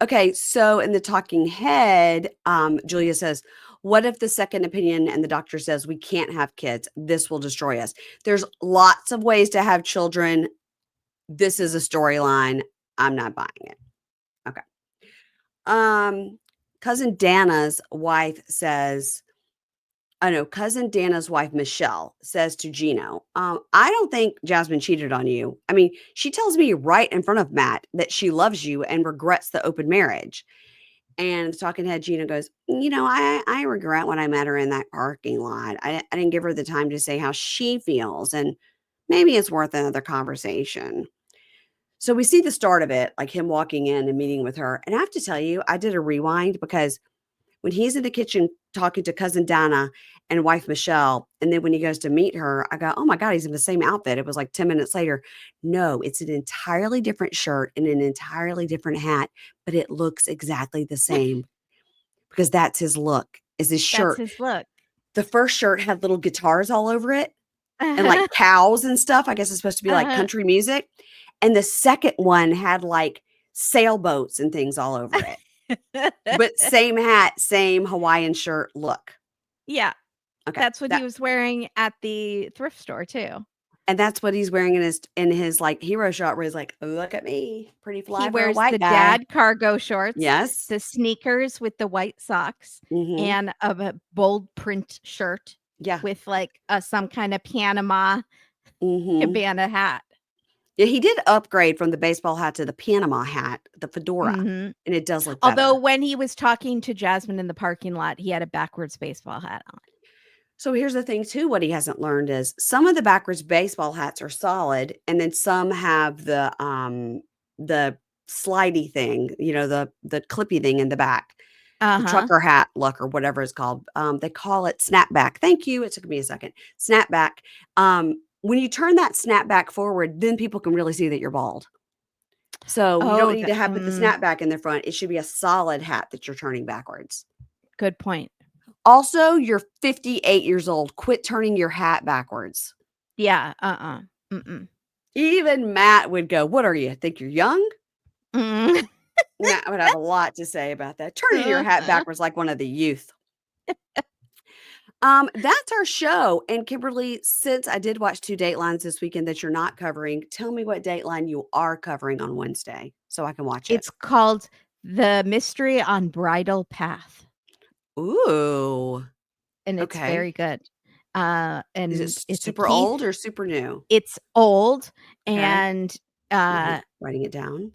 okay, so in the talking head, Julia says, "What if the second opinion and the doctor says we can't have kids? This will destroy us." There's lots of ways to have children. This is a storyline. I'm not buying it. Okay. Um, cousin Dana's wife says, I know, cousin Dana's wife, Michelle, says to Gino, "I don't think Jasmine cheated on you. I mean, she tells me right in front of Matt that she loves you and regrets the open marriage." And the talking head, Gino goes, I regret when I met her in that parking lot. I didn't give her the time to say how she feels. And maybe it's worth another conversation." So we see the start of it, like him walking in and meeting with her. And I have to tell you, I did a rewind because when he's in the kitchen talking to cousin Dana and wife Michelle, and then when he goes to meet her, I go, "Oh my God, he's in the same outfit." It was like 10 minutes later. No, it's an entirely different shirt and an entirely different hat, but it looks exactly the same because that's his look, is his That's shirt. his look. The first shirt had little guitars all over it and like Uh-huh. cows and stuff. I guess it's supposed to be like Uh-huh. country music. And the second one had like sailboats and things all over it. But same hat, same Hawaiian shirt look. Yeah, Okay. that's what he was wearing at the thrift store too. And that's what he's wearing in his like hero shot where he's like, "Look at me, pretty He fly for a wears white the guy." dad cargo shorts, Yes. the sneakers with the white socks, Mhm. and a bold print shirt Yeah. with like some kind of Panama. Mhm. cabana hat. Yeah, he did upgrade from the baseball hat to the Panama hat, the fedora, Mhm. and it does look Although better. when he was talking to Jasmine in the parking lot, he had a backwards baseball hat on. So here's the thing too, what he hasn't learned is some of the backwards baseball hats are solid, and then some have the slidey thing, the clippy thing in the back. The Uh-huh. trucker hat look or whatever it's called. They call it snapback. Thank you. It took me a second. Snapback. When you turn that snapback forward, then people can really see that you're bald. So you don't Oh, need to put the mm, snapback in the front. It should be a solid hat that you're turning backwards. good point. Also, you're 58 years old. Quit turning your hat backwards. Yeah, mm-mm. Even Matt would go, "What are you? Think you're young?" Mm. Matt would have a lot to say about that. Turning your hat backwards like one of the youth. That's our show. And Kimberly, since I did watch 2 Datelines this weekend that you're not covering, tell me what Dateline you are covering on Wednesday so I can watch it. It's called The Mystery on Bridal Path, Ooh, and it's okay. very good. Is it And it's a super old Keith. or super new? It's old, Okay. and, Writing it down.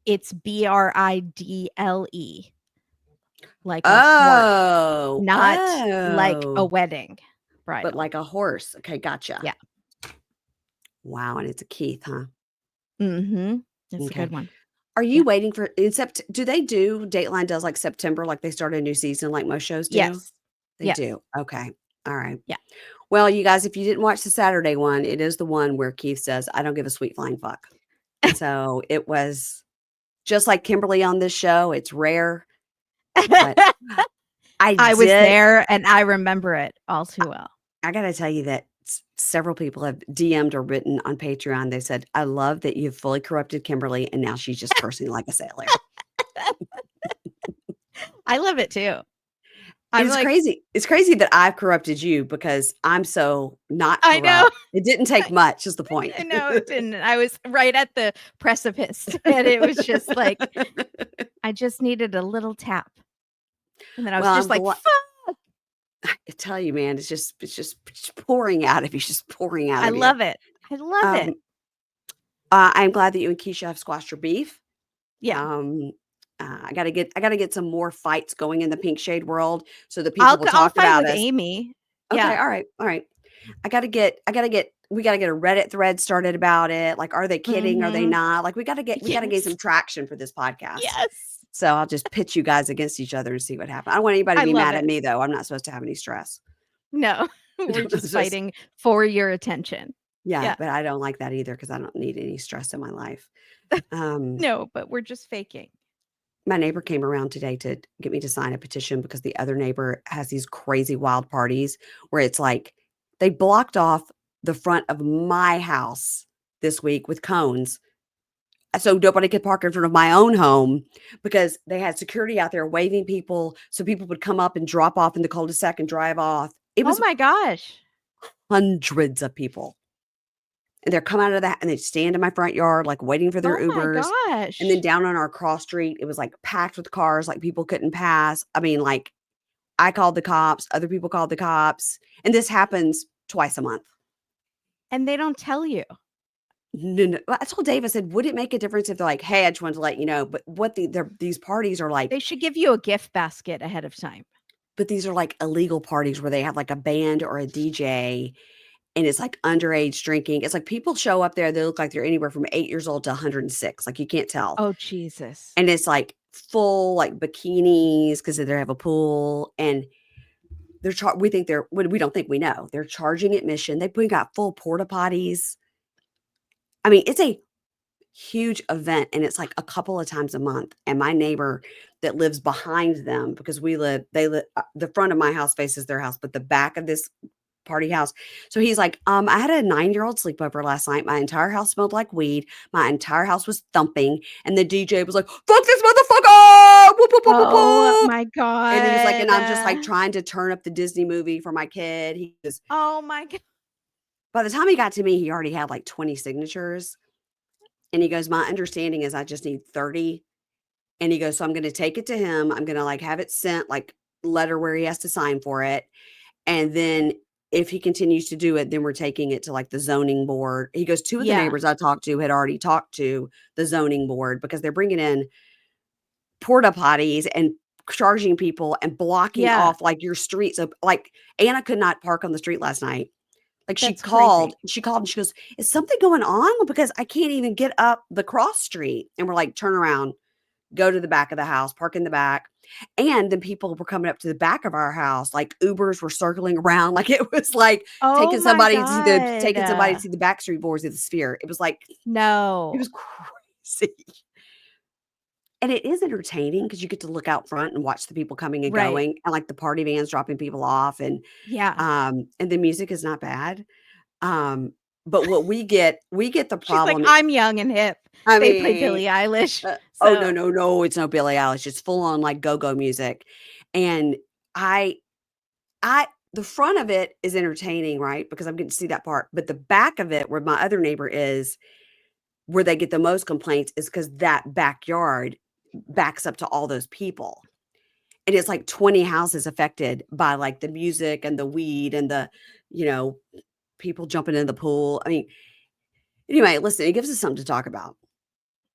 it's BRIDLE, like a horse, Oh, not like a oh, wedding but bridal. like a horse. Okay, gotcha. Yeah. Wow, and it's a Keith, huh? Mhm. It's a Okay. good one. Are you Yeah. waiting for do they do Dateline does like September, like they start a new season like most shows do? Yes. They Yes. do. Okay. All right. Yeah. Well, you guys, if you didn't watch the Saturday one, it is the one where Keith says, "I don't give a sweet flying fuck." And so it was just like Kimberly on this show. It's rare, but I I was did there, and I remember it all too well. I gotta tell you that several people have DM'd or written on Patreon. They said, "I love that you've fully corrupted Kimberly, and now she's just cursing like a sailor." I love it too. And I'm it's like, crazy. It's crazy that I've corrupted you because I'm so not I know. corrupt. It didn't take much is the point. No, it didn't. I was right at the precipice, and it was just like, I just needed a little tap, and then I was Well, just I'm like, glad. "Fuck!" I tell you, man, it's just pouring out of you, just pouring out I of you. love it. I love it. Um, I'm glad that you and Keisha have squashed your beef. Yeah. Um, I gotta get some more fights going in the pink shade world so that people will I'll talk fight about with us. Amy. Okay, Yeah. all right. We gotta get a Reddit thread started about it. Like, are they kidding? Are they Mhm. not? Like, we gotta gain Yes. some traction for this podcast. Yes. So I'll just pitch you guys against each other and see what happens. I don't want anybody to I be love mad at it. me though. I'm not supposed to have any stress. No. We're I'm just supposed- fighting for your attention. yeah, Yeah. but I don't like that either because I don't need any stress in my life. Um, No, but we're just faking. my neighbor came around today to get me to sign a petition because the other neighbor has these crazy wild parties where it's like they blocked off the front of my house this week with cones so nobody could park in front of my own home because they had security out there waving people so people would come up and drop off in the cul-de-sac and drive off. It Oh was my gosh. hundreds of people. And they're coming out of that and they stand in my front yard, like waiting for their Oh my Ubers. And then gosh. down on our cross street, it was like packed with cars, like people couldn't pass. I mean, like I called the cops, other people called the cops, and this happens twice a month. And they don't tell you. No, no. I told Dave, I said, would it make a difference if they're like, hey, I just wanted to let you know, but these parties are like, They should give you a gift basket ahead of time. but these are like illegal parties where they have like a band or a DJ and it's like underage drinking. It's like people show up there, they look like they're anywhere from 8 years old to 106. Like you can't tell. Oh, Jesus. And it's like full like bikinis because they have a pool and we think we don't think we know. They're charging admission. They got full porta potties. I mean, it's a huge event and it's like a couple of times a month. And my neighbor that lives behind them, because they live, the front of my house faces their house, but the back of this party house. So he's like, I had a 9-year-old sleepover last night. My entire house smelled like weed. My entire house was thumping. And the DJ was like, fuck this motherfucker. Whoop, whoop, whoop, whoop, Oh whoop. my And he's like, and I'm just like God. trying to turn up the Disney movie for my kid. He was, Oh my God. by the time he got to me, he already had like 20 signatures. And he goes, my understanding is I just need 30. And he goes, so I'm going to take it to him. I'm going to like have it sent, like letter where he has to sign for it. And then if he continues to do it, then we're taking it to like the zoning board. He goes, 2 of the Yeah. neighbors I talked to had already talked to the zoning board because they're bringing in porta potties and charging people and blocking Yeah. off like your streets. So like Anna could not park on the street last night. Like That's crazy. she called and she goes, "Is something going on? Because I can't even get up the cross street." And we're like, "Turn around, go to the back of the house, park in the back." And then people were coming up to the back of our house, like Ubers were circling around, like it was like Oh taking my somebody to see God. the Backstreet Boys of the Sphere. It was like it No. was crazy. And it is entertaining because you get to look out front and watch the people coming and Right. going, and like the party vans dropping people off, Yeah. and the music is not bad. Um, but what we get the She's like, problem. "I'm young and hip." I They play mean, Billie Eilish. oh, no, So, no, no, it's no Billie Eilish, it's full on, like, go-go music, and I I the front of it is entertaining, right, because I'm getting to see that part, but the back of it, where my other neighbor is, where they get the most complaints is because that backyard backs up to all those people, and it's, like, 20 houses affected by, like, the music and the weed and the, you know, people jumping in the pool. I mean, anyway, listen, it gives us something to talk about.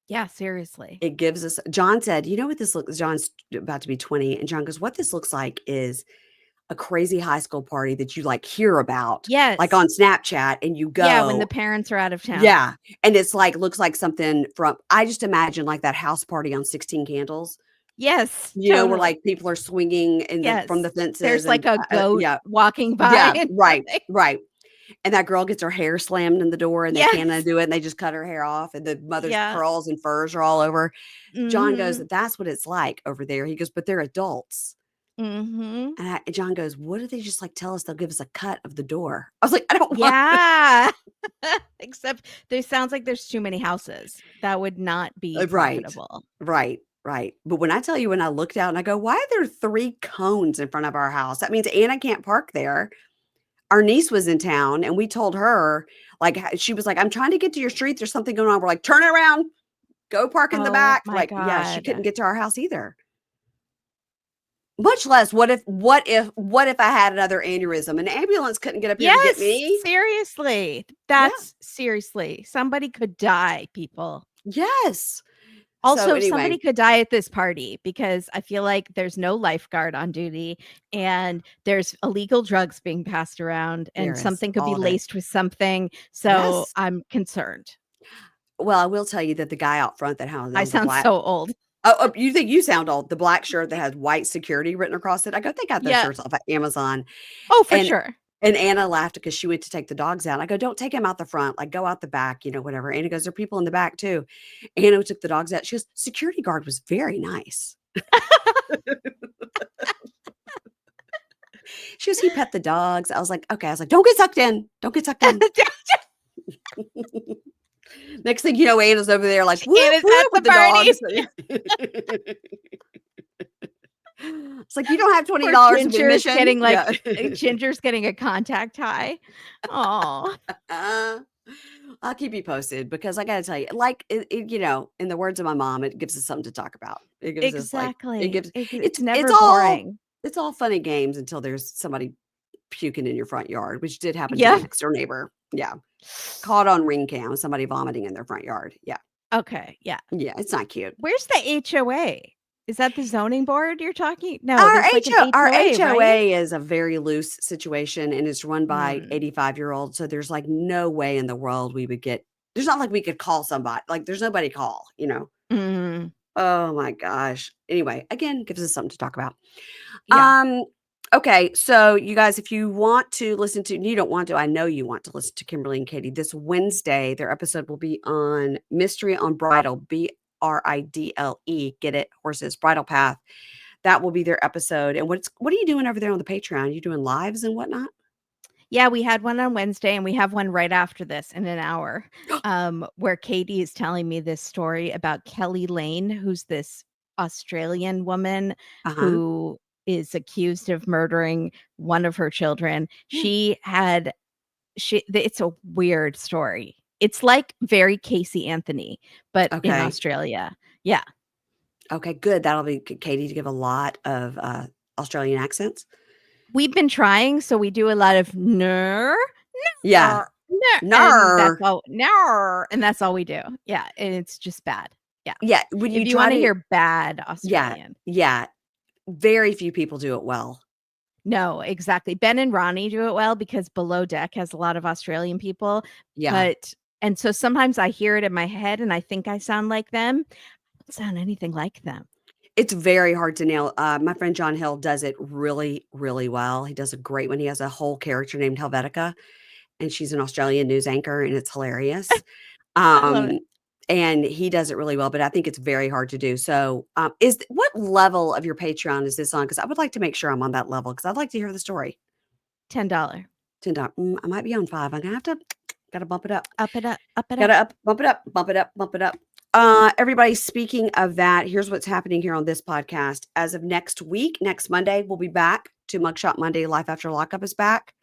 yeah, seriously. It gives us John said, "You know what this looks." John's about to be 20, and John goes, "What this looks like is a crazy high school party that you, like, hear about, like, Yes. on Snapchat, and you Yeah, when the go." parents are out of town. Yeah, and it's, like looks like something from I just imagine, like, that house party on 16 Candles, Yes, where, totally. like, people are swinging in the from Yes. the fences There's like and, a goat yeah. walking by Yeah, and right, something. right. And that girl gets her hair slammed in the door, and they can't Yes. undo it, and they just cut her hair off, and the mother's Yeah. curls and furs are all over. John goes, Mhm. "That's what it's like over there." He goes, "But they're adults." Mhm. And John goes, "What if they just, like, tell us they'll give us a cut of the door?" I was like, "I don't want." Yeah. Except there sounds like there's too many houses. That would not be Right, profitable. right, right. But when I tell you, when I looked out and I go, "Why are there 3 cones in front of our house?" That means Anna can't park there. Our niece was in town, and we told her, like, she was like, "I'm trying to get to your street. There's something going on." We're like, "Turn around. Go park in the Oh back." my Like, yeah, she God. couldn't get to our house either. Much less, what if I had another aneurysm? An ambulance couldn't get up here to get Yes, me. seriously. Yeah, That's seriously, somebody could die, people. yes. So Also, anyway, somebody could die at this party because I feel like there's no lifeguard on duty and there's illegal drugs being passed around and there is something could be all of it. laced with something. So Yes. I'm concerned. Well, I will tell you that the guy out front that had I on the sound black. so old. Oh, you think you sound old. The black shirt that has white security written across it. I go, "They got those Yeah. shirts off at Amazon." Oh, for And sure. and Anna laughed because she went to take the dogs out. I go, "Don't take take them out the front, like, go out the back, whatever." Anna goes, "There are people in the back too." Anna took the dogs out. She goes, "Security guard was very nice." She goes, "He pet the dogs." I was like, "Okay." I was like, "Don't get sucked in. Don't get sucked in." Next thing you know, Anna's over there like, "Whoop, Anna's at whoop," the with the party. dogs. It's like, "You don't have Poor $20 of admission?" Yeah. Ginger's getting a contact high. Oh, Uh, I'll keep you posted because I gotta tell you, like, in the words of my mom, it gives us something to talk about. It gives us, like it exactly. gives It's it's never all boring. it's all fun and games until there's somebody puking in your front yard, which did happen to the Yeah. next door neighbor. Yeah. Caught on ring cam, somebody vomiting in their front yard. Yeah. Okay, yeah. Yeah, it's not cute. Where's the HOA? Is that the zoning board you're talking? No, Our there's like an Our HOA, right? HOA is a very loose situation, and it's run by Mm, 85-year-olds, so there's, like, no way in the world we would get there's not like we could call somebody, like, there's nobody call, you know? mm, Oh my gosh. Anyway, again, gives us something to talk about. yeah. Okay, so you guys, if you want to listen to you don't want to, I know you want to listen to Kimberly and Katie. This Wednesday, their episode will be on Mystery on Bridal, BRIDLE, get it, horses, Bridal Path. That will be their episode. And what are you doing over there on the Patreon? You doing lives and whatnot? Yeah, we had one on Wednesday and we have one right after this in an hour, where Katie is telling me this story about Kelly Lane, who's this Australian woman Uh-huh. who is accused of murdering one of her children. Yeah. It's a weird story. It's like very Casey Anthony, but in Okay. Australia. Yeah. Okay, good. That'll be Katie to give a lot of Australian accents. We've been trying, so we do a lot of "ner, Yeah. and that's Nar. all "ner," and that's all we do. Yeah, and it's just bad. Yeah. Yeah, when you If you try wanna to hear bad yeah, Australian. yeah, very few people do it well. No, exactly. Ben and Ronnie do it well because Below Deck has a lot of Australian people, Yeah. but and so sometimes I hear it in my head and I think I sound like them. I don't sound anything like them. It's very hard to nail. My friend John Hill does it really, really well. He does a great one. He has a whole character named Helvetica, and she's an Australian news anchor, and it's hilarious. I love it. Um, and he does it really well, but I think it's very hard to do. So, what level of your Patreon is this on? Because I would like to make sure I'm on that level because I'd like to hear the story. $10. $10. I might be on 5. I'm gonna have to gotta bump it up. Up it up, up it up. Gotta bump it up, bump it up, bump it up. Everybody, speaking of that, here's what's happening here on this podcast. As of next week, next Monday, we'll be back to Mugshot Monday. Life After Lockup is back.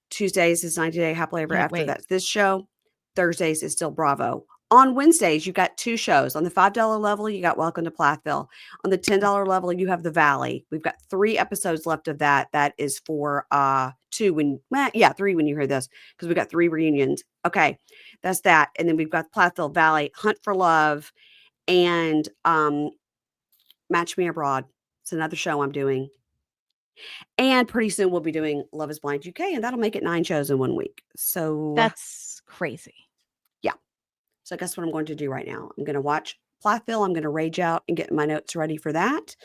Tuesdays is 90 Day Happily Ever Can't After. wait. That's this show. Thursdays is still Bravo. On Wednesdays, you got 2 shows. On the $5 level, you got Welcome to Plathville. On the $10 level, you have The Valley. We've got 3 episodes left of that. That is for 3 when you hear this, because we got 3 reunions. Okay, that's that. And then we've got Plathville Valley, Hunt for Love, and Match Me Abroad. It's another show I'm doing. And pretty soon we'll be doing Love is Blind UK, and that'll make it 9 shows in 1 week. So That's crazy. yeah. So guess what I'm going to do right now? I'm going to watch Plathville. I'm going to rage out and get my notes ready for that.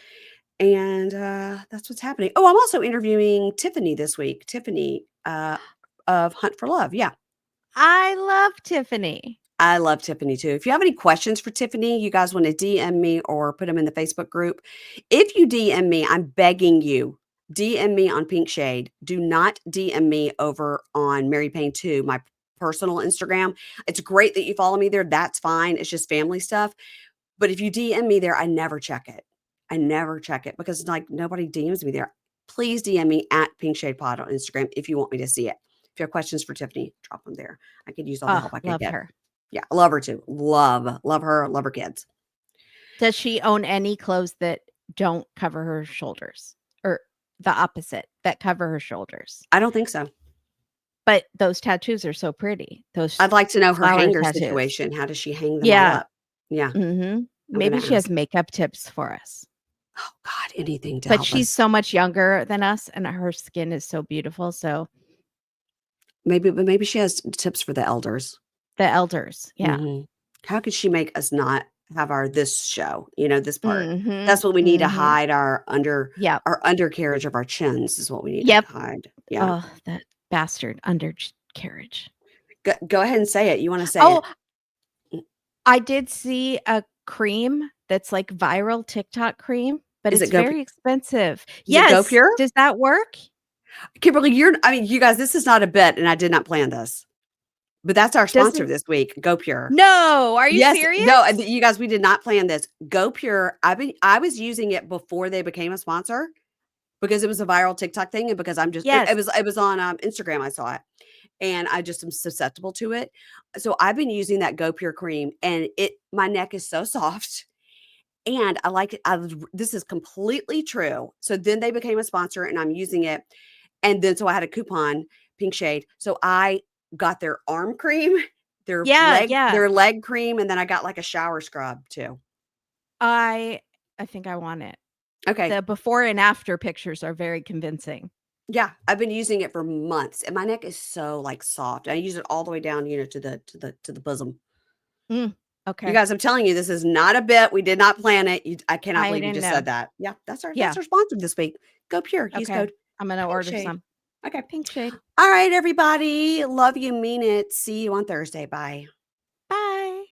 And that's what's happening. Oh, I'm also interviewing Tiffany this week. Tiffany of Hunt for Love. Yeah. I love Tiffany. I love Tiffany too. If you have any questions for Tiffany, you guys want to DM me or put them in the Facebook group. If you DM me, I'm begging you, DM me on Pink Shade. Do not DM me over on Mary Payne 2, my personal Instagram. It's great that you follow me there. That's fine. It's just family stuff. But if you DM me there, I never check it. I never check it because like nobody DMs me there. Please DM me at Pink Shade Pod on Instagram if you want me to see it. If you have questions for Tiffany, drop them there. I could use all the help I could Love get. her. Yeah, I love her too. Love her, love her kids. Does she own any clothes that don't cover her shoulders? Or the opposite, that cover her shoulders? I don't think so. But those tattoos are so pretty. Those I'd like to know her flower hanger tattoos. situation. How does she hang them all Yeah. up? Yeah. Mhm. I'm Maybe gonna she has ask. makeup tips for us. Oh God, anything to But help she's us. so much younger than us, and her skin is so beautiful, so Maybe she has tips for the elders. the elders, yeah. Mhm. How could she make us not have this show, this part? Mhm, That's what we need to mhm. hide our Yep, undercarriage of our chins is what we need to yep. hide. Yeah. Oh, that bastard undercarriage. Go ahead and say it. You wanna say Oh, it. Mm, I did see a cream that's like viral TikTok cream, but is it it's very expensive. Go Yes, Pure? does that work? Kimberly, you guys, this is not a bit, and I did not plan this. But that's our Does sponsor it this week, Go Pure. No, are you Yes, serious? no, you guys, we did not plan this. Go Pure, I was using it before they became a sponsor because it was a viral TikTok thing and because Yes. it was on, Instagram, I saw it, and I just am susceptible to it. So I've been using that Go Pure cream, and my neck is so soft, and I like it. This is completely true. So then they became a sponsor, and I'm using it, and then so I had a coupon, Pink Shade, so I got their arm cream, Yeah, yeah. their leg cream, and then I got, like, a shower scrub too. I think I want it. Okay. The before and after pictures are very convincing. Yeah, I've been using it for months, and my neck is so, like, soft. I use it all the way down, to the bosom. Mm, You okay. guys, I'm telling you, this is not a bit. We did not plan it. I cannot I believe you didn't just know. said that. Yeah, Yeah, that's our sponsor this week. Go Pure. Use okay. code I'm gonna order PINKSHADE. some. Okay. Pink shade. All right, everybody. Love you, mean it. See you on Thursday. Bye.